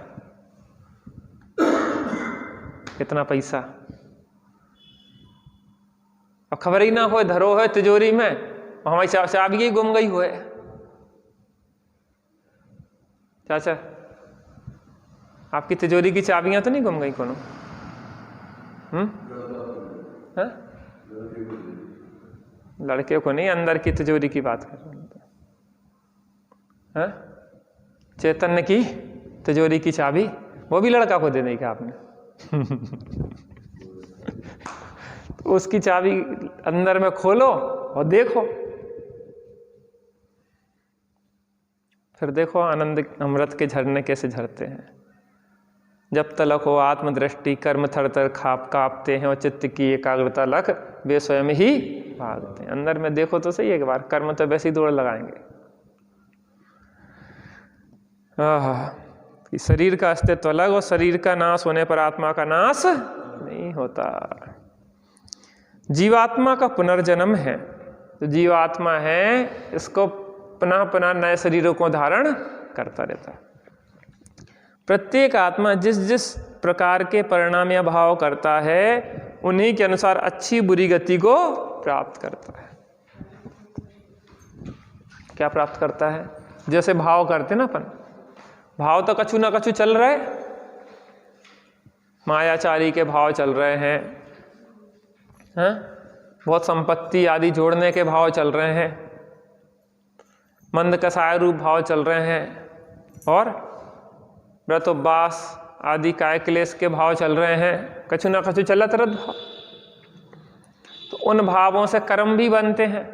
Speaker 1: कितना पैसा, अब खबर ही ना हो, धरो है तिजोरी में और हमारी चाबी ही गुम गई हुए। चाचा आपकी तिजोरी की चाबियां तो नहीं गुम गई कोनो? लड़के को नहीं, अंदर की तिजोरी की बात कर रहे हैं। चैतन्य की तिजोरी की चाबी वो भी लड़का को दे दी क्या आपने? तो उसकी चाबी अंदर में खोलो और देखो, फिर देखो आनंद अमृत के झरने कैसे झरते हैं। जब तलक हो आत्मदृष्टि, कर्म थर थर कांपते हैं और चित्त की एकाग्रता लख वे स्वयं ही भागते हैं। अंदर में देखो तो सही एक बार, कर्म तो वैसे ही दौड़ लगाएंगे। कि शरीर का अस्तित्व अलग और शरीर का नाश होने पर आत्मा का नाश नहीं होता। जीवात्मा का पुनर्जन्म है, तो जीवात्मा है इसको पुनः पुनः नए शरीरों को धारण करता रहता है। प्रत्येक आत्मा जिस जिस प्रकार के परिणाम या भाव करता है उन्हीं के अनुसार अच्छी बुरी गति को प्राप्त करता है। क्या प्राप्त करता है? जैसे भाव करते ना अपन, भाव तो कछु ना कछु चल रहे, मायाचारी के भाव चल रहे हैं, बहुत संपत्ति आदि जोड़ने के भाव चल रहे हैं, मंद कसाय रूप भाव चल रहे हैं, और व्रतोपवास आदि काय क्लेश के भाव चल रहे हैं। कछु ना कछु चलत रहत भाव। तो उन भावों से कर्म भी बनते हैं।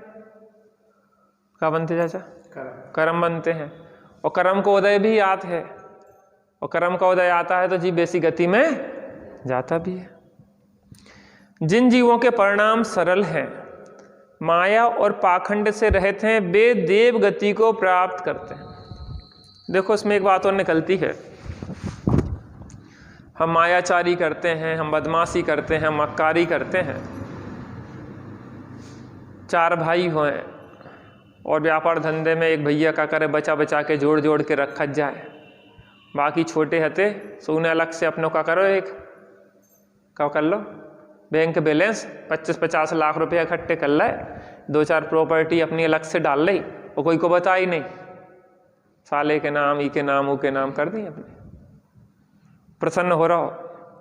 Speaker 1: क्या बनते चाचा? कर्म बनते हैं, और कर्म को उदय भी आता है, और कर्म का उदय आता है तो जीव बेसी गति में जाता भी है। जिन जीवों के परिणाम सरल हैं, माया और पाखंड से रहित हैं, वे देव गति को प्राप्त करते हैं। देखो इसमें एक बात और निकलती है, हम मायाचारी करते हैं, हम बदमाशी करते हैं, हम मक्कारी करते हैं। 4 भाई हुए, और व्यापार धंधे में एक भैया का करे बचा बचा के जोड़ जोड़ के रखत जाए, बाकी छोटे हते सो उन्हें अलग से अपनों का करो, एक क्या कर लो बैंक बैलेंस 25-50 लाख रुपए इकट्ठे कर ले, 2-4 प्रॉपर्टी अपनी अलग से डाल ली, और कोई को बता ही नहीं, साले के नाम, ई के नाम, ऊ के नाम कर दी अपने। प्रसन्न हो रहा हो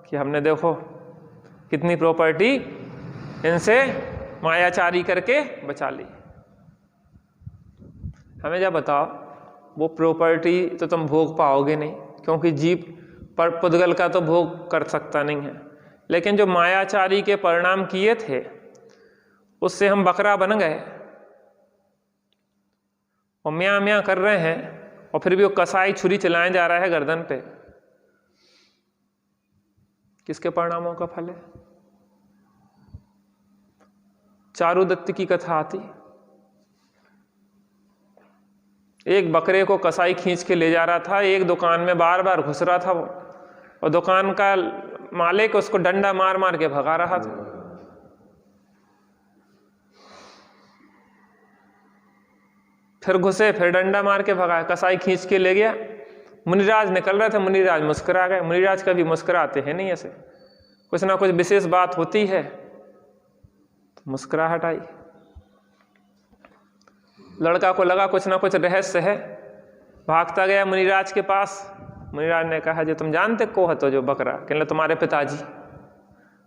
Speaker 1: कि हमने देखो कितनी प्रॉपर्टी इनसे मायाचारी करके बचा ली। हमें क्या बताओ, वो प्रॉपर्टी तो तुम भोग पाओगे नहीं, क्योंकि जीव पर पुद्गल का तो भोग कर सकता नहीं है, लेकिन जो मायाचारी के परिणाम किए थे उससे हम बकरा बन गए और म्यां म्यां कर रहे हैं, और फिर भी वो कसाई छुरी चलाए जा रहा है गर्दन पे। किसके परिणामों का फल है? चारुदत्त की कथा आती, एक बकरे को कसाई खींच के ले जा रहा था, एक दुकान में बार बार घुस रहा था वो, और दुकान का मालिक उसको डंडा मार मार के भगा रहा था। फिर घुसे, फिर डंडा मार के भगाया, कसाई खींच के ले गया। मुनिराज निकल रहे थे, मुनिराज मुस्कुरा गए। मुनिराज कभी मुस्कुराते हैं नहीं, ऐसे कुछ ना कुछ विशेष बात होती है तो मुस्कुराहट आई। लड़का को लगा कुछ ना कुछ रहस्य है, भागता गया मुनिराज के पास। मुनिराज ने कहा, जो तुम जानते को है तो जो बकरा? कहने तुम्हारे पिताजी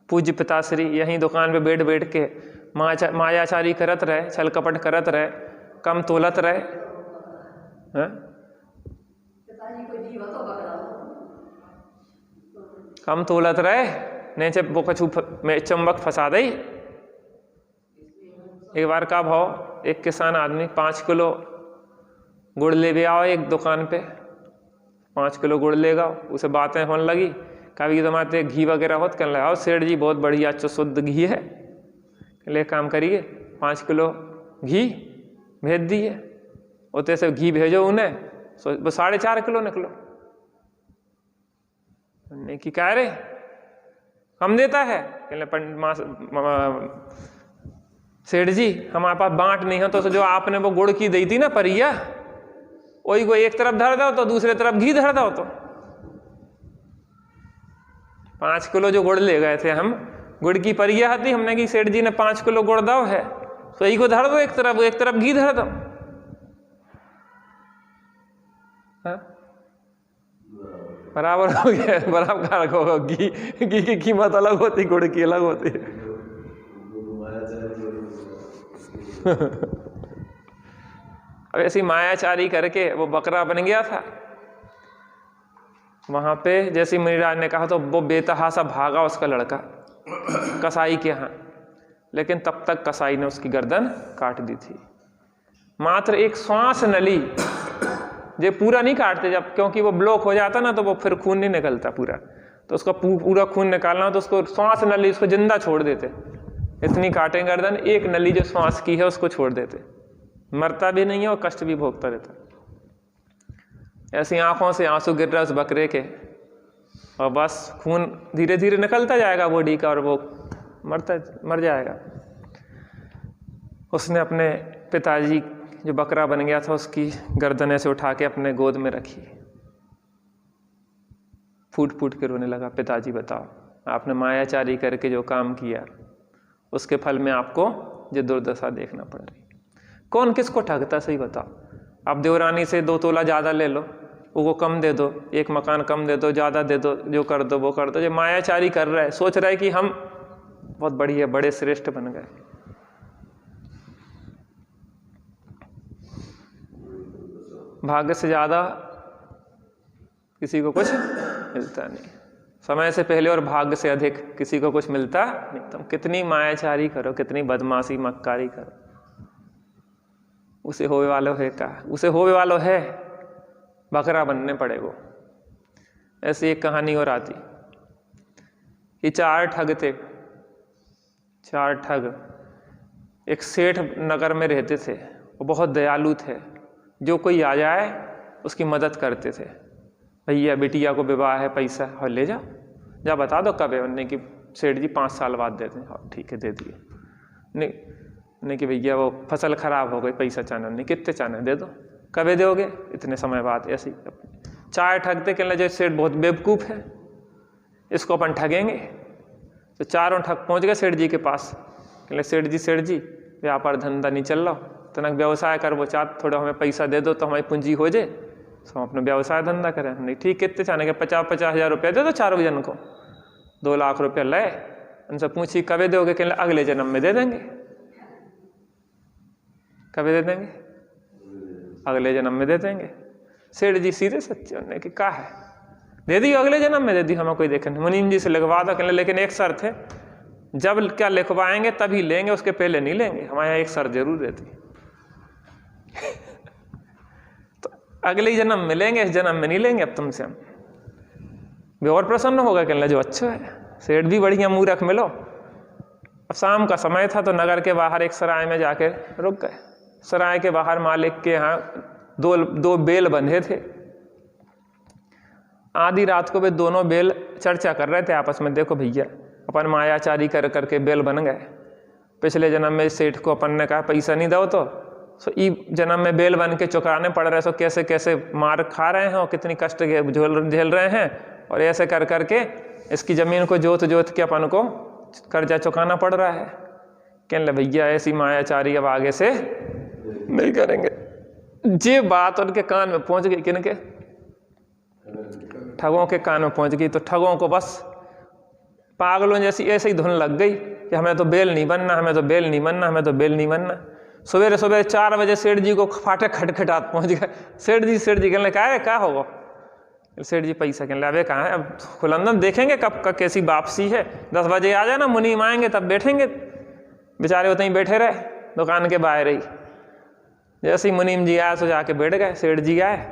Speaker 1: पूज्य पिताश्री यहीं दुकान पे बैठ बैठ के मायाचारी करत रहे, छल कपट करत रहे, कम तोलत रहे। कम तोलत रहे, नीचे वो कछु में चंबक फंसा दई। एक बार का भाव, एक किसान आदमी 5 किलो गुड़ ले आओ एक दुकान पे, 5 किलो गुड़ लेगा। उसे बातें होने लगी, कभी तुम्हारे घी वगैरह हो तो कहने लगा, सेठ जी बहुत बढ़िया अच्छा शुद्ध घी है, ले काम करिए 5 किलो घी भेज दिए। उतने से घी भेजो उन्हें, वो 4.5 किलो निकलो। ने की कह रहे कम देता है? सेठ जी हमारे पास बांट नहीं है, तो जो आपने वो गुड़ की दी थी ना परिया, वही को एक तरफ धर दो तो दूसरे तरफ घी धर दो। तो 5 किलो जो गुड़ ले गए थे हम, गुड़ की परिया थी, हमने की सेठ जी ने 5 किलो गुड़ दाव है, तो यही को धर दो एक तरफ घी धर दो। बराबर हो गया, बराबर होगा। घी की कीमत अलग होती, गुड़ की अलग होती। अब ऐसी मायाचारी करके वो बकरा बन गया था। वहां पे जैसे मुनिराज ने कहा तो वो बेतहासा भागा उसका लड़का कसाई के यहाँ, लेकिन तब तक कसाई ने उसकी गर्दन काट दी थी। मात्र एक श्वास नली, ये पूरा नहीं काटते जब, क्योंकि वो ब्लॉक हो जाता ना तो वो फिर खून नहीं निकलता पूरा, तो उसका पूरा खून निकालना हो तो उसको श्वास नली, उसको जिंदा छोड़ देते। इतनी काटे गर्दन, एक नली जो श्वास की है उसको छोड़ देते, मरता भी नहीं है और कष्ट भी भोगता रहता। ऐसी आंखों से आंसू गिर रहा उस बकरे के, और बस खून धीरे धीरे निकलता जाएगा बॉडी का और वो मर जाएगा। उसने अपने पिताजी जो बकरा बन गया था उसकी गर्दन ऐसे उठा के अपने गोद में रखी, फूट फूट के रोने लगा। पिताजी बताओ, आपने मायाचारी करके जो काम किया उसके फल में आपको जो दुर्दशा देखना पड़ रही। कौन किसको ठगता सही बताओ? आप देवरानी से 2 तोला ज़्यादा ले लो, वो कम दे दो, एक मकान कम दे दो, ज़्यादा दे दो, जो कर दो वो कर दो। जो मायाचारी कर रहा है, सोच रहा है कि हम बहुत बढ़िया, बड़े श्रेष्ठ बन गए। भाग्य से ज़्यादा किसी को कुछ मिलता नहीं, समय से पहले और भाग्य से अधिक किसी को कुछ मिलता नहीं। तुम कितनी मायाचारी करो, कितनी बदमाशी मक्कारी करो, उसे होवे वालो है का, उसे होवे वालो है, बकरा बनने पड़ेगो। ऐसी एक कहानी और आती कि 4 ठग थे। 4 ठग एक सेठ नगर में रहते थे, वो बहुत दयालु थे, जो कोई आ जाए उसकी मदद करते थे। भैया बिटिया को विवाह है, पैसा है, ले जाओ, जा बता दो कब है। उन्होंने कि सेठ जी 5 साल बाद देते हैं। हाँ ठीक है, दे दिए। नहीं नहीं कि भैया वो फसल खराब हो गई, पैसा चाना नहीं, कितने चाने दे दो, कभी दोगे, इतने समय बाद। ऐसे ही चाय ठगते कहने जो सेठ बहुत बेवकूफ़ है, इसको अपन ठगेंगे। तो चारों ठग पहुँच गए सेठ जी के पास। कहले सेठ जी व्यापार धंधा नहीं चल रहा, तनक व्यवसाय कर, वो चाह थोड़ा हमें पैसा दे दो तो हमारी पूंजी हो जाए, तो हम अपना व्यवसाय धंधा करें। नहीं ठीक, कितने चाहने के 50,000 रुपया दे दो चारों जन को, 2 लाख रुपया ले। उनसे पूछी कभी दोगे, कहले अगले जन्म में दे देंगे। कभी दे देंगे? अगले जन्म में दे देंगे। सेठ जी सीधे सच्चे, उन्होंने कि कहा है दे दी, अगले जन्म में दे दी, हमें कोई देखे नहीं। मुनीम जी से लिखवा दो, कहले लेकिन एक शर्त है, जब क्या लिखवाएंगे तभी लेंगे, उसके पहले नहीं लेंगे। हमारे यहाँ एक शर्त जरूर रहती तो अगले जन्म में लेंगे, इस जन्म में नहीं लेंगे अब तुमसे हम। भी और प्रसन्न होगा, कहने जो अच्छा है, सेठ भी बढ़िया मूर्ख मिलो। अब शाम का समय था तो नगर के बाहर एक सराय में जाके रुक गए। सराय के बाहर मालिक के यहाँ दो बेल बंधे थे। आधी रात को वे दोनों बेल चर्चा कर रहे थे आपस में, देखो भैया अपन मायाचारी कर करके बेल बन गए। पिछले जन्म में सेठ को अपन ने कहा पैसा नहीं दो तो सो ई जन्म में बेल बन के चुकाने पड़ रहे, सो कैसे कैसे मार खा रहे हैं और कितनी कष्ट झेल रहे हैं, और ऐसे कर करके इसकी ज़मीन को जोत के अपन को कर्जा चुकाना पड़ रहा है। कहने भैया ऐसी मायाचारी अब आगे से नहीं करेंगे। ये बात उनके कान में पहुंच गई, किनके? ठगों के कान में पहुंच गई। तो ठगों को बस पागलों जैसी ऐसे ही धुन लग गई कि हमें तो बेल नहीं बनना, हमें तो बेल नहीं बनना, हमें तो बेल नहीं बनना। सवेरे 4 बजे सेठ जी को फाटे खटखटात पहुंच गए। सेठ जी कहने कहा क्या होगा? सेठ जी पैसा कहने अबे कहाँ है, अब खुलंदन देखेंगे कब का कैसी वापसी है, 10 बजे आ जाना, मुनीम आएंगे तब बैठेंगे। बेचारे उतने ही बैठे रहे दुकान के बाहर ही। जैसे ही मुनीम जी आए तो जाके बैठ गए। सेठ जी आए,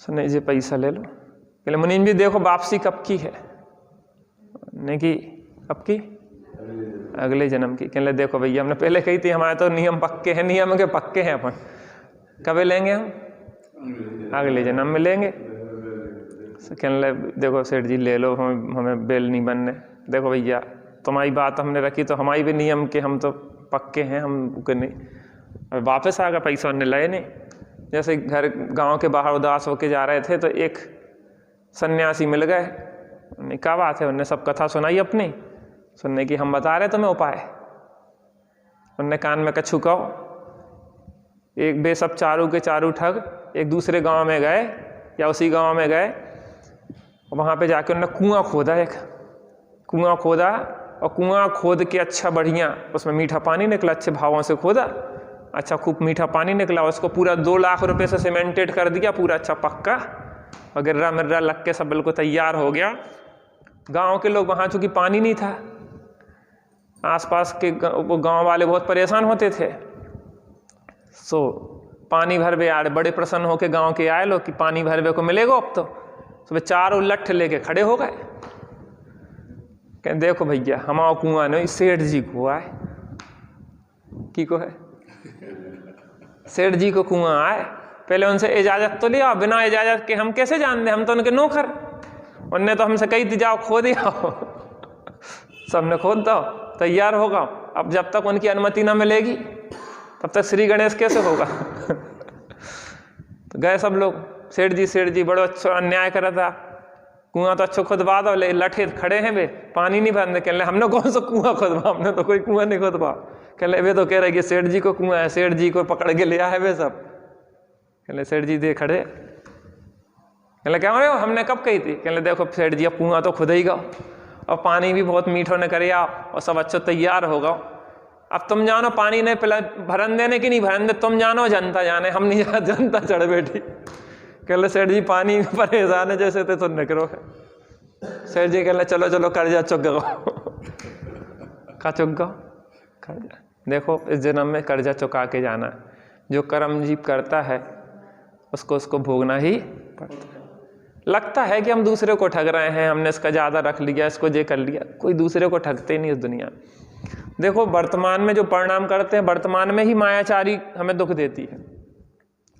Speaker 1: नहीं जी पैसा ले लो। कहले मुनीम जी देखो वापसी कब की है? नहीं कि अब की, अगले जन्म की। कहले देखो भैया हमने पहले कही थी, हमारे तो नियम पक्के हैं, नियम के पक्के हैं, अपन कब लेंगे हम? अगले जन्म में लेंगे। कहने देखो सेठ जी ले लो, हमें बेल नहीं बनने। देखो भैया तुम्हारी बात हमने रखी तो हमारी भी नियम के, हम तो पक्के हैं, हम नहीं। अब वापस आ गया, पैसा उन्हें लाए नहीं। जैसे घर गांव के बाहर उदास होके जा रहे थे तो एक सन्यासी मिल गए। उन्हें क्या बात है, उन्हें सब कथा सुनाई अपनी, सुनने की। हम बता रहे तुम्हें उपाय। उनने कान में कछु कहो। एक बे सब चारू के चारू ठग एक दूसरे गांव में गए या उसी गांव में गए, वहाँ पे जाके उन्होंने कुआं खोदा, एक कुआं खोदा, और कुआं खोद के अच्छा बढ़िया उसमें मीठा पानी निकला। अच्छे भावों से खोदा, अच्छा खूब मीठा पानी निकला। उसको पूरा 2 लाख रुपए से सीमेंटेड कर दिया, पूरा अच्छा पक्का, और गिर्रा मिर्रा लग के सब बिल्कुल तैयार हो गया। गांव के लोग वहाँ चूँकि पानी नहीं था, आसपास के वो गांव वाले बहुत परेशान होते थे। सो पानी भरवे आए, बड़े प्रसन्न होके गांव के आए लोग कि पानी भरवे को मिलेगा अब तो। वे चारों लठ लेके खड़े हो गए। कहते देखो भैया हमारा कुआं नहीं, सेठ जी को आए की को है, सेठ जी को कुआं आए। पहले उनसे इजाजत तो लिया, बिना इजाजत के हम कैसे जान दे, हम तो उनके नौकर। उनने तो हमसे कही थी जाओ खोद आओ। सबने खोद दो, तैयार होगा। अब जब तक उनकी अनुमति ना मिलेगी तब तक श्री गणेश कैसे होगा? तो गए सब लोग। सेठ जी बड़ो अच्छा अन्याय करा था, कुआं तो अच्छा खुदवा दो, ले लठे खड़े हैं वे, पानी नहीं भरने। कहने हमने कौन सा कुआं खुदवा, हमने तो कोई कुआं नहीं खुदवा। कहले वे तो कह रहे कि सेठ जी को कुआं है, सेठ जी को पकड़ के लिया है वे सब। कहले सेठ जी दे खड़े। कहले क्या हो, हमने कब कही थी? कहले देखो सेठ जी अब कुआं तो खुद ही गो, और पानी भी बहुत मीठो ने करे और सब अच्छा तैयार होगा। अब तुम जानो पानी नहीं पिला भरन देने की नहीं भरन दे, तुम जानो, जनता जाने, हम नहीं जाने, जनता चढ़ बैठी। कहले सेठ जी पानी परेशान है जैसे थे तो निकलो है। सेठ जी कहले चलो चलो कर्जा चुक गो। का चुक गो कर्जा? देखो इस जन्म में कर्जा चुका के जाना। जो कर्म जीव करता है उसको भोगना ही पड़ता है। लगता है कि हम दूसरे को ठग रहे हैं, हमने इसका ज़्यादा रख लिया, इसको ये कर लिया। कोई दूसरे को ठगते नहीं इस दुनिया में। देखो वर्तमान में जो परिणाम करते हैं, वर्तमान में ही मायाचारी हमें दुख देती है,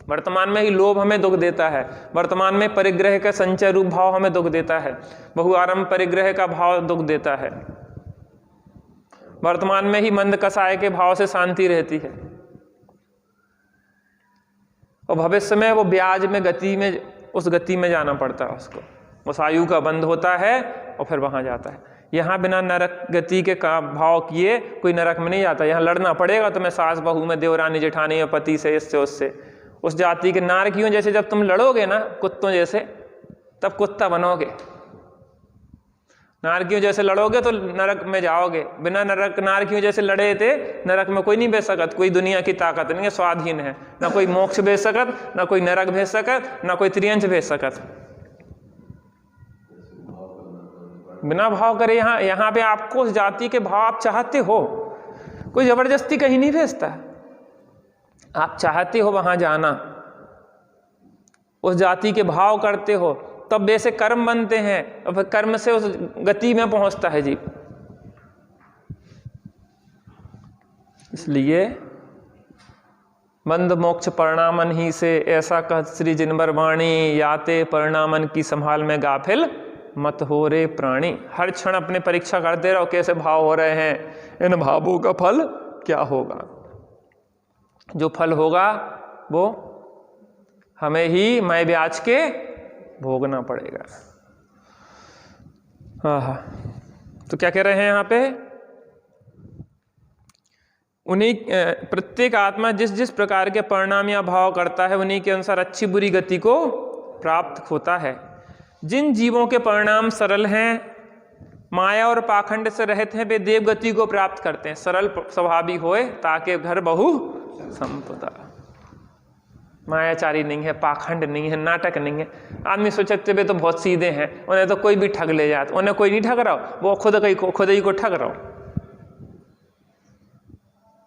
Speaker 1: वर्तमान में ही लोभ हमें दुख देता है, वर्तमान में परिग्रह का संचय रूप भाव हमें दुख देता है, बहुआरंभ परिग्रह का भाव दुख देता है। वर्तमान में ही मंद कसाय के भाव से शांति रहती है, और भविष्य में वो ब्याज में गति में, उस गति में जाना पड़ता है उसको, उस आयु का बंध होता है और फिर वहां जाता है। यहाँ बिना नरक गति के भाव किए कोई नरक में नहीं जाता। यहाँ लड़ना पड़ेगा तुम्हें सास बहू में, देवरानी जेठानी में, पति से, इससे उससे। उस जाति के नारकियों जैसे जब तुम लड़ोगे ना कुत्तों जैसे, तब कुत्ता बनोगे। नारकियों जैसे लड़ोगे तो नरक में जाओगे। बिना नरक नारकियों जैसे लड़े थे नरक में कोई नहीं भेज सकत, कोई दुनिया की ताकत नहीं है, स्वाधीन है। ना कोई मोक्ष भेज सकत, ना कोई नरक भेज सकत, ना कोई त्रियंश भेज सकत। बिना भाव करे यहाँ पे आपको उस जाति के भाव आप चाहते हो, कोई जबरदस्ती कहीं नहीं भेजता। आप चाहते हो वहां जाना, उस जाति के भाव करते हो, तब वैसे कर्म बनते हैं और फिर कर्म से उस गति में पहुंचता है जीव। इसलिए मंद मोक्ष परिणामन ही से, ऐसा कह श्री जिनबर वाणी, याते परिणामन की संभाल में गाफिल मत हो रे प्राणी। हर क्षण अपने परीक्षा करते रहो, कैसे भाव हो रहे हैं, इन भावों का फल क्या होगा। जो फल होगा वो हमें ही मैं ब्याज के भोगना पड़ेगा। तो क्या कह रहे हैं यहाँ पे, उन्हीं प्रत्येक आत्मा जिस जिस प्रकार के परिणाम या भाव करता है उन्हीं के अनुसार अच्छी बुरी गति को प्राप्त होता है। जिन जीवों के परिणाम सरल हैं, माया और पाखंड से रहित हैं, वे देव गति को प्राप्त करते हैं। सरल स्वभावी होए ताके घर बहु संपदा। मायाचारी नहीं है, पाखंड नहीं है, नाटक नहीं है। आदमी सोचते वे तो बहुत सीधे हैं, उन्हें तो कोई भी ठग ले जाता, उन्हें कोई नहीं ठग रहा, वो खुद ही को ठग रहा।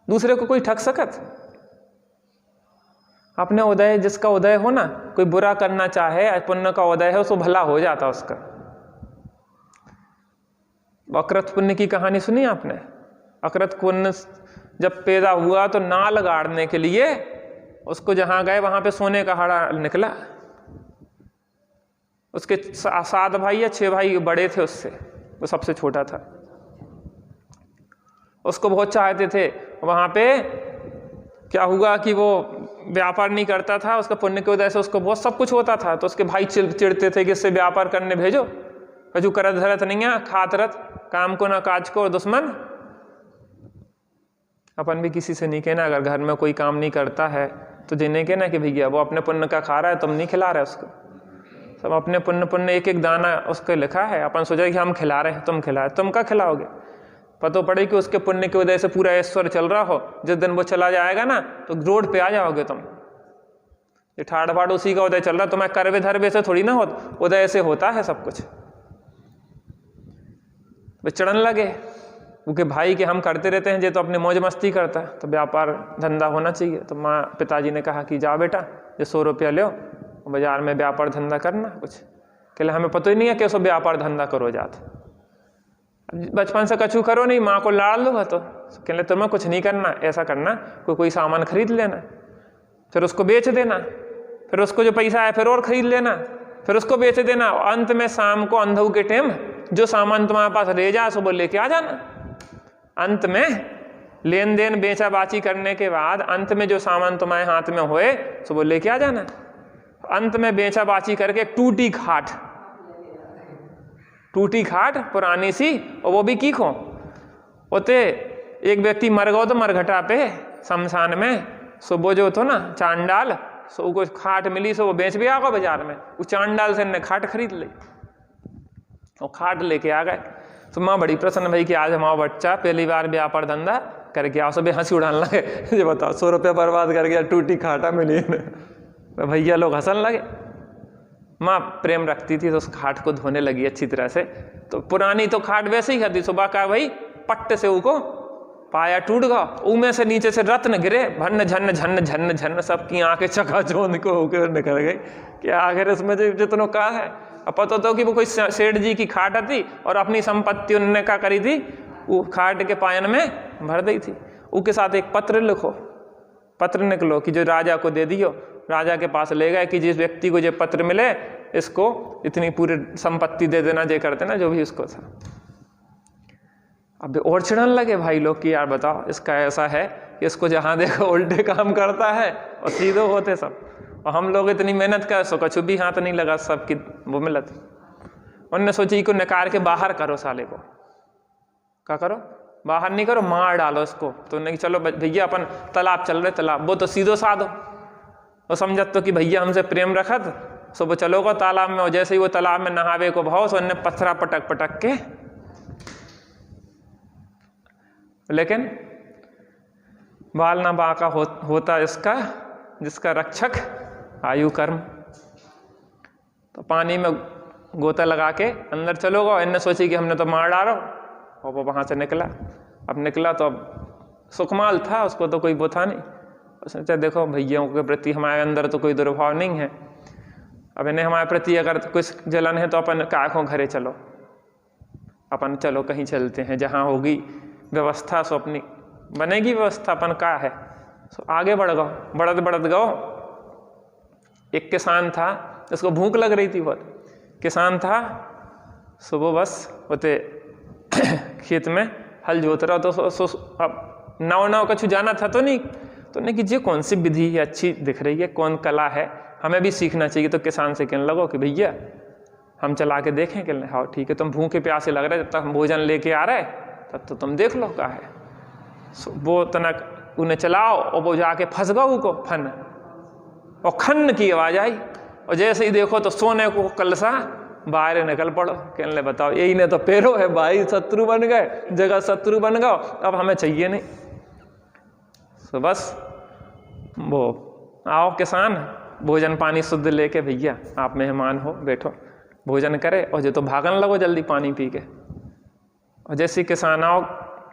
Speaker 1: दूसरे को कोई ठग सकत? अपने उदय, जिसका उदय हो ना, कोई बुरा करना चाहे, पुण्य का उदय है, उसको भला हो जाता उसका। अकृत पुण्य की कहानी सुनी आपने? अकृत पुण्य जब पैदा हुआ तो नाल गाड़ने के लिए उसको जहां गए वहां पे सोने का हड़ा निकला। उसके 7 भाई या 6 भाई बड़े थे उससे, वो सबसे छोटा था। उसको बहुत चाहते थे। वहां पे क्या हुआ कि वो व्यापार नहीं करता था, उसका पुण्य की वजह से उसको बहुत सब कुछ होता था। तो उसके भाई चिढ़ते थे कि इससे व्यापार करने भेजो, कजू करत धरत नहीं है, खात रत, काम को ना काज को, और दुश्मन। अपन भी किसी से नहीं कहना, अगर घर में कोई काम नहीं करता है तो जिन्हें कहना कि भैया वो अपने पुण्य का खा रहा है, तुम नहीं खिला रहे उसको। सब अपने पुण्य एक एक दाना उसको लिखा है। अपन सोचा कि हम खिला रहे हैं, तुम खिला रहे, तुम क्या खिलाओगे? पता पड़े कि उसके पुण्य की वजह से पूरा ऐश्वर्य चल रहा हो, जिस दिन वो चला जाएगा ना तो रोड पे आ जाओगे तुम। ये ठाड़ फाड़ उसी का उदय चल रहा, तुम्हें करवे धरवे से थोड़ी ना हो, उदय से होता है सब कुछ। वे चढ़न लगे क्योंकि भाई के हम करते रहते हैं, ये तो अपने मौज मस्ती करता है, तो व्यापार धंधा होना चाहिए। तो माँ पिताजी ने कहा कि जा बेटा, ये 100 रुपया लो, बाजार में व्यापार धंधा करना कुछ। कहले हमें पता ही नहीं है कैसे व्यापार धंधा करो जात, बचपन से कछु करो नहीं, माँ को लाड़ लो। तो कहले तुम्हें कुछ नहीं करना, ऐसा करना कोई सामान खरीद लेना, फिर उसको बेच देना, फिर उसको जो पैसा है फिर और खरीद लेना, फिर उसको बेच देना। अंत में शाम को अंधऊ के टाइम जो सामान तुम्हारे पास रह जाए सो वो लेके आ जाना। अंत में लेन देन बेचा बाची करने के बाद अंत में जो सामान तुम्हारे हाथ में होए सो वो लेके आ जाना। अंत में बेचा बाची करके टूटी खाट पुरानी सी, और वो भी की खो होते। एक व्यक्ति मर गो तो मरघटा पे शमशान में, सो वो जो तो ना चांडाल, सो को खाट मिली, सो वो बेच भी आ गया बाजार में। वो चांडाल से ने खाट खरीद ली और खाट लेके आ गए। तो माँ बड़ी प्रसन्न भाई कि आज हमारा बच्चा पहली बार व्यापार धंधा करके आओ। सब हंसी उड़ाने लगे, ये बताओ 100 रुपया बर्बाद कर गया, टूटी खाटा मिली। तो भैया लोग हंसन लगे। माँ प्रेम रखती थी तो उस खाट को धोने लगी अच्छी तरह से। तो पुरानी तो खाट वैसे ही करती, सुबह का भाई पट्ट से उसको पाया टूट गया, उमें से नीचे से रत्न गिरे, भन्न झन्न झन्न झन्न झन्न, सबकी आंखें चकाचौंध को होकर निकल गई कि आखिर इसमें जितनों का है। अब पता तो कि वो कोई सेठ जी की खाट थी और अपनी संपत्ति उन्होंने क्या करी थी, वो खाट के पायन में भर दी थी। उसके साथ एक पत्र लिखो, पत्र निकलो कि जो राजा को दे दियो। राजा के पास ले गए कि जिस व्यक्ति को ये पत्र मिले इसको इतनी पूरी संपत्ति दे देना, जे करते ना जो भी उसको था। अब और चिढ़न लगे भाई लोग कि यार बताओ इसका ऐसा है कि इसको जहाँ देखो उल्टे काम करता है और सीधे होते सब, और हम लोग इतनी मेहनत कर सो कछु भी हाथ नहीं लगा, सबकी वो मिलत। उनने सोची को निकाल के बाहर करो साले को, क्या करो बाहर नहीं करो, मार डालो इसको। तो उन्होंने चलो भैया अपन तालाब चल रहे तालाब, वो तो सीधो साधो वो समझत तो कि भैया हमसे प्रेम रखत सो वो चलोगा तालाब में, और जैसे ही वो तालाब में नहावे को भाव सो उनने पत्थरा पटक पटक के, लेकिन बाल ना बाका होता इसका जिसका रक्षक आयु कर्म। तो पानी में गोता लगा के अंदर चलोगा, इनने सोची कि हमने तो मार डालो, और वो वहाँ से निकला। अब निकला तो अब सुकमाल था, उसको तो कोई वो था नहीं, उसने कहा देखो भैयाओं के प्रति हमारे अंदर तो कोई दुर्भाव नहीं है, अब इन्हें हमारे प्रति अगर कुछ जलन है तो अपन काखों घरे चलो, अपन चलो कहीं चलते हैं जहाँ होगी व्यवस्था, सो अपनी बनेगी व्यवस्था, अपन का है सो आगे बढ़ गो, बढ़त बढ़त गो। एक किसान था उसको भूख लग रही थी बहुत, किसान था सुबह बस होते खेत में हल जोत रहा, तो अब नाव कछु जाना था तो नहीं, तो नहीं कि ये कौन सी विधि है अच्छी दिख रही है, कौन कला है, हमें भी सीखना चाहिए। तो किसान से कहने लगो कि भैया हम चला के देखें, कहने हाँ ठीक है, तुम भूखे प्यासे लग रहे, जब तक हम भोजन लेके आ रहे तब तो तुम देख लो क्या है। वो तनक उन्हें चलाओ और वो जाके फंस गो को फन, और खन्न की आवाज आई, और जैसे ही देखो तो सोने को कलसा बाहर निकल पड़ो। कहने ले बताओ यही ने तो पेरो है भाई, शत्रु बन गए, जगह शत्रु बन गए, अब हमें चाहिए नहीं। तो बस वो आओ किसान भोजन पानी शुद्ध लेके, भैया आप मेहमान हो बैठो भोजन करे, और जो तो भागन लगो जल्दी पानी पी के। और जैसे किसान आओ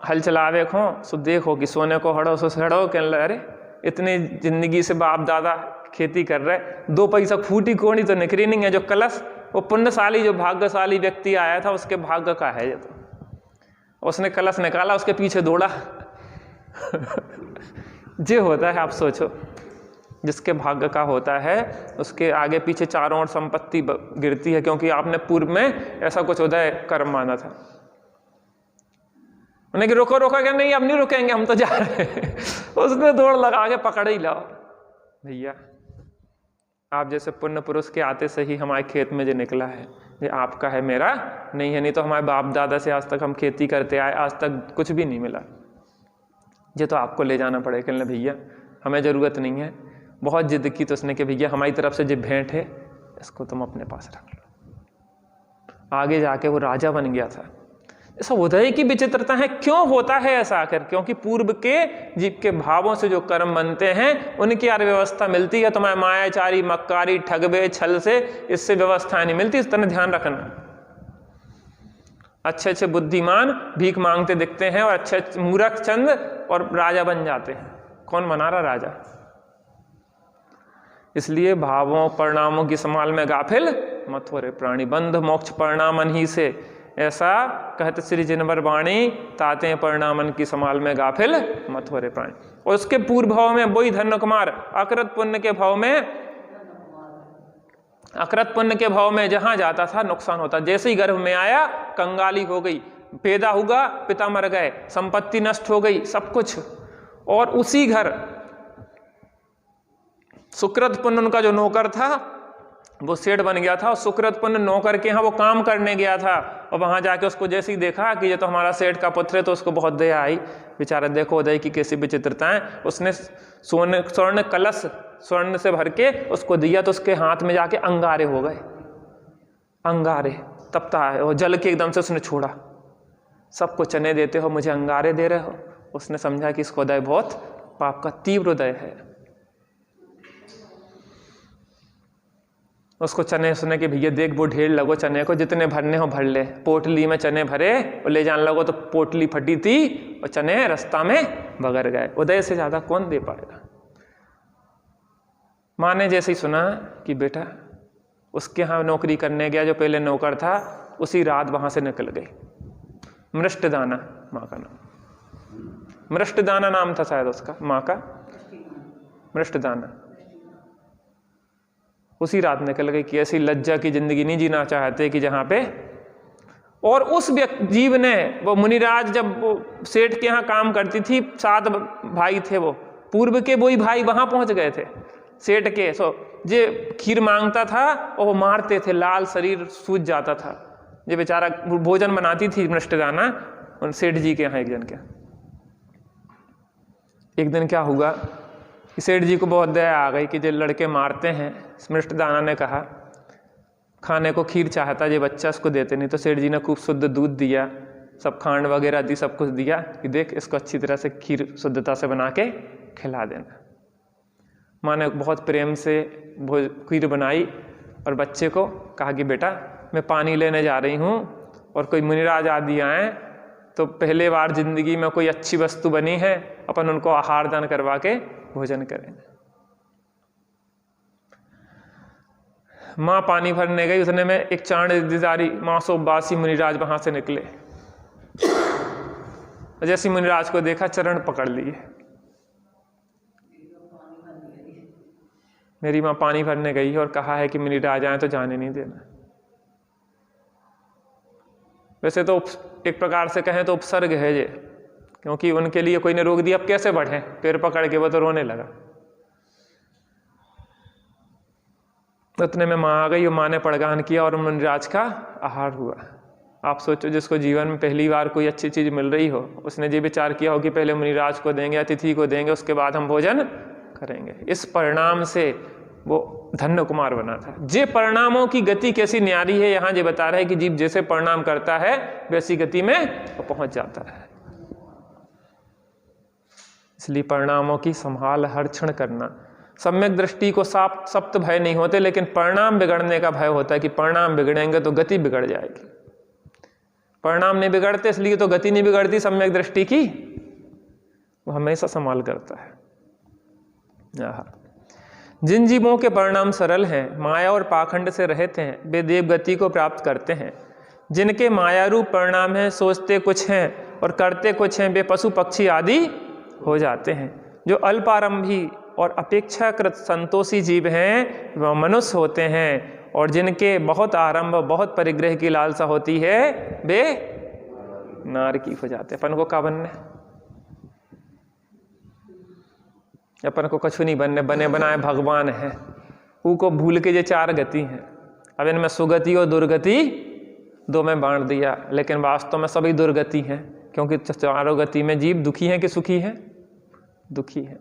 Speaker 1: हल चलावे खो सो देखो कि सोने को हड़ो सो सड़ो, कहने लगे अरे इतनी जिंदगी से बाप दादा खेती कर रहे, 2 पैसा फूटी कोनी तो निकली नहीं है। जो कलश वो पुण्यशाली जो भाग्यशाली व्यक्ति आया था उसके भाग्य का है ये तो, उसने कलश निकाला उसके पीछे दौड़ा जे होता है, आप सोचो जिसके भाग्य का होता है उसके आगे पीछे चारों ओर संपत्ति गिरती है, क्योंकि आपने पूर्व में ऐसा कुछ उदय कर्म माना था। उन्हें कि रोको रोको, क्या नहीं अब नहीं रुकेंगे हम तो जा रहे हैं उसने दौड़ लगा के पकड़ ही लाओ, भैया आप जैसे पुण्य पुरुष के आते से ही हमारे खेत में जो निकला है ये आपका है, मेरा नहीं है। नहीं तो हमारे बाप दादा से आज तक हम खेती करते आए, आज तक कुछ भी नहीं मिला, ये तो आपको ले जाना पड़ेगा। कहने भैया हमें ज़रूरत नहीं है, बहुत जिद की तो उसने कि भैया हमारी तरफ से जो भेंट है इसको तुम अपने पास रख लो। आगे जाके वो राजा बन गया था। ऐसा उदय की विचित्रता है, क्यों होता है ऐसा आखिर? क्योंकि पूर्व के जीव के भावों से जो कर्म बनते हैं उनकी यार व्यवस्था मिलती है। तुम्हारे मायाचारी मक्कारी ठगबे छल से इससे व्यवस्था नहीं मिलती, इस तरह ध्यान रखना। अच्छे अच्छे बुद्धिमान भीख मांगते दिखते हैं और अच्छे मूर्ख चंद और राजा बन जाते हैं। कौन बना रहा राजा? इसलिए भावों परिणामों की संभाल में गाफिल मत हो रे प्राणी, बंध मोक्ष परिणामन ही से, ऐसा कहते श्री जिनवर वाणी, ताते परिणामन की संभाल में गाफिल मत हो रे प्राणी। और उसके पूर्व भाव में वही धन्य कुमार अकृत पुण्य के भाव में, अकृत पुण्य के भाव में जहां जाता था नुकसान होता। जैसे ही गर्भ में आया कंगाली हो गई, पैदा हुआ पिता मर गए, संपत्ति नष्ट हो गई, सब कुछ। और उसी घर सुकृत पुण्य उनका जो नौकर था वो सेठ बन गया था, और सुकृत पुण्य नौकर के यहाँ वो काम करने गया था, और वहां जाके उसको जैसे ही देखा कि ये तो हमारा सेठ का पुत्र है तो उसको बहुत दया आई। बेचारा देखो उदय की कैसी विचित्रताएं। उसने स्वर्ण कलश स्वर्ण से भर के उसको दिया तो उसके हाथ में जाके अंगारे हो गए, अंगारे तपता है, और जल के एकदम से उसने छोड़ा। सबको चने देते हो मुझे अंगारे दे रहे हो। उसने समझा कि इसको उदय बहुत पाप का तीव्र उदय है। उसको चने सुने कि भैया देख वो ढेर लगो चने को, जितने भरने हो भर ले। पोटली में चने भरे और ले जाने लगो तो पोटली फटी थी और चने रास्ता में बगर गए। उदय से ज्यादा कौन दे पाएगा? माँ ने जैसे ही सुना कि बेटा उसके यहाँ नौकरी करने गया जो पहले नौकर था, उसी रात वहां से निकल गई। मृष्टदाना माँ का नाम, मृष्टदाना नाम था शायद उसका, माँ का मृष्टदाना। उसी रात निकल गई कि ऐसी लज्जा की जिंदगी नहीं जीना चाहते कि जहाँ पे और उस जीव ने, वो मुनिराज जब वो सेठ के यहाँ काम करती थी, 7 भाई थे, वो पूर्व के वही भाई वहाँ पहुँच गए थे सेठ के। जे खीर मांगता था और वो मारते थे, लाल शरीर सूज जाता था। ये बेचारा भोजन बनाती थी मृष्टदाना उन सेठ जी के यहाँ एक जन के। एक दिन क्या हुआ, सेठ जी को बहुत दया आ गई कि जो लड़के मारते हैं। मृष्टदाना ने कहा खाने को खीर चाहता ये बच्चा, उसको देते नहीं। तो सेठ जी ने खूब शुद्ध दूध दिया, सब खांड वगैरह दी, सब कुछ दिया कि देख इसको अच्छी तरह से खीर शुद्धता से बना के खिला देना। माँ ने बहुत प्रेम से खीर बनाई और बच्चे को कहा कि बेटा मैं पानी लेने जा रही हूँ और कोई मुनिराज आदि आए तो पहले बार जिंदगी में कोई अच्छी वस्तु बनी है, अपन उनको आहार दान करवा के भोजन करेंगे। माँ पानी भरने गई, उतने में एक चांडारी मासोबासी मुनिराज वहां से निकले। जैसे मुनिराज को देखा चरण पकड़ लिए। मेरी माँ पानी भरने गई है और कहा है कि मुनिराज आए तो जाने नहीं देना। वैसे तो एक प्रकार से कहें तो उपसर्ग है ये, क्योंकि उनके लिए कोई ने रोक दिया, अब कैसे बढ़े, पैर पकड़ के वो तो रोने लगा। उतने में माँ आ गई और माँ ने पड़गान किया और मुनिराज का आहार हुआ। आप सोचो जिसको जीवन में पहली बार कोई अच्छी चीज मिल रही हो, उसने ये विचार किया हो कि पहले मुनिराज को देंगे, अतिथि को देंगे, उसके बाद हम भोजन करेंगे। इस परिणाम से वो धन्य कुमार बना था। जे परिणामों की गति कैसी न्यारी है, यहाँ ये बता रहे हैं कि जीव जैसे परिणाम करता है वैसी गति में वो पहुंच जाता है। इसलिए परिणामों की संभाल हर क्षण करना। सम्यक दृष्टि को सप्त भय नहीं होते, लेकिन परिणाम बिगड़ने का भय होता है कि परिणाम बिगड़ेंगे तो गति बिगड़ जाएगी। परिणाम नहीं बिगड़ते इसलिए तो गति नहीं बिगड़ती। सम्यक दृष्टि की वो हमेशा संभाल करता है। जिन जीवों के परिणाम सरल हैं, माया और पाखंड से रहित हैं, वे देव गति को प्राप्त करते हैं। जिनके माया रूप परिणाम हैं, सोचते कुछ हैं और करते कुछ हैं, वे पशु पक्षी आदि हो जाते हैं। जो अल्पारंभी और अपेक्षाकृत संतोषी जीव हैं वह मनुष्य होते हैं, और जिनके बहुत आरंभ बहुत परिग्रह की लालसा होती है वे नार की हो जाते हैं। अपन को क्या बनने, अपन को कछु नहीं बनने, बने बनाए भगवान है। ऊ को भूल के ये 4 गति हैं। अब इनमें सुगति और दुर्गति 2 में बांट दिया, लेकिन वास्तव में सभी दुर्गति हैं, क्योंकि 4 गति में जीव दुखी हैं कि सुखी हैं? दुखी हैं।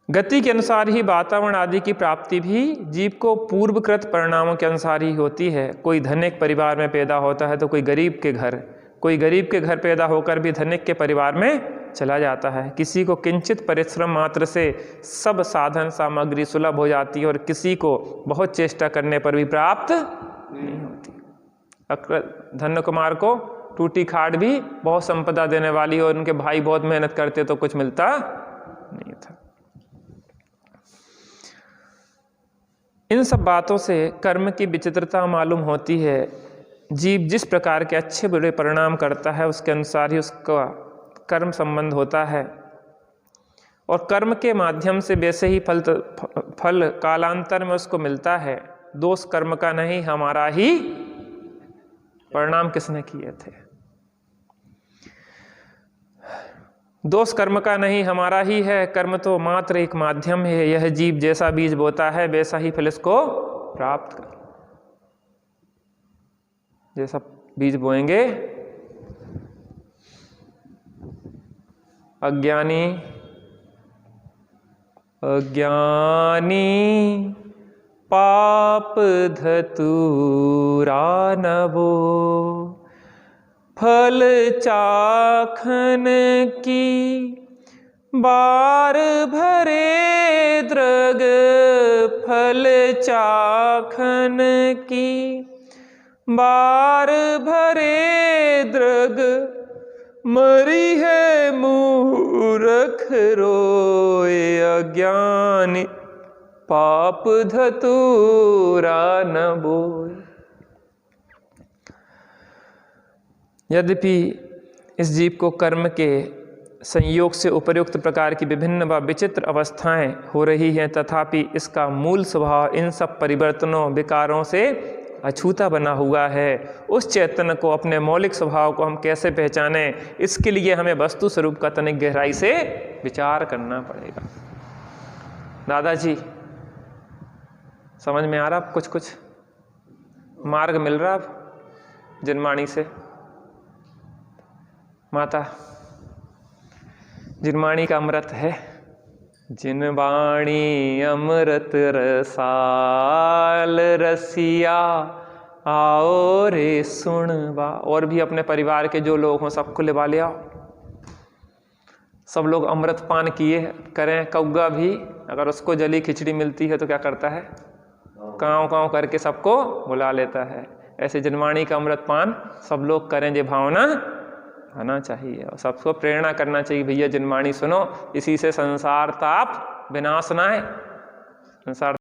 Speaker 1: गति के अनुसार ही वातावरण आदि की प्राप्ति भी जीव को पूर्वकृत परिणामों के अनुसार ही होती है। कोई धनिक परिवार में पैदा होता है तो कोई गरीब के घर, कोई गरीब के घर पैदा होकर भी धनिक के परिवार में चला जाता है। किसी को किंचित परिश्रम मात्र से सब साधन सामग्री सुलभ हो जाती है, और किसी को बहुत चेष्टा करने पर भी प्राप्त नहीं होती। धन्य कुमार को टूटी खाट भी बहुत संपदा देने वाली, और उनके भाई बहुत मेहनत करते तो कुछ मिलता नहीं था। इन सब बातों से कर्म की विचित्रता मालूम होती है। जीव जिस प्रकार के अच्छे बुरे परिणाम करता है उसके अनुसार ही उसका कर्म संबंध होता है, और कर्म के माध्यम से वैसे ही फल कालांतर में उसको मिलता है। दोष कर्म का नहीं, हमारा ही। परिणाम किसने किए थे? दोष कर्म का नहीं, हमारा ही है। कर्म तो मात्र एक माध्यम है। यह जीव जैसा बीज बोता है वैसा ही फल इसको प्राप्त कर। जैसा बीज बोएंगे, अज्ञानी पाप धतूरा नबो, फल चाखन की बार भरे द्रग, फल चाखन की बार भरे द्रग, मरी है मूर्ख रोए अज्ञानी, पाप धतूरा न बोए। यद्यपि इस जीव को कर्म के संयोग से उपर्युक्त प्रकार की विभिन्न व विचित्र अवस्थाएं हो रही हैं, तथापि इसका मूल स्वभाव इन सब परिवर्तनों विकारों से अछूता बना हुआ है। उस चैतन्य को, अपने मौलिक स्वभाव को हम कैसे पहचानें, इसके लिए हमें वस्तु स्वरूप का तनिक गहराई से विचार करना पड़ेगा। दादाजी समझ में आ रहा कुछ कुछ मार्ग मिल रहा अब जिनवाणी से? माता, जिनवाणी का अमृत है। जिनवाणी अमृत रसाल रसिया, आओ रे सुनवा। और भी अपने परिवार के जो लोग हों सबको लिवा ले आओ। सब लोग अमृत पान किए करें। कौगा भी अगर उसको जली खिचड़ी मिलती है तो क्या करता है? काँव काँव करके सबको बुला लेता है। ऐसे जिनवाणी का अमृत पान सब लोग करें, ये भावना आना चाहिए और सबको प्रेरणा करना चाहिए, भैया जिनवाणी सुनो, इसी से संसार ताप विनाश ना है। संसार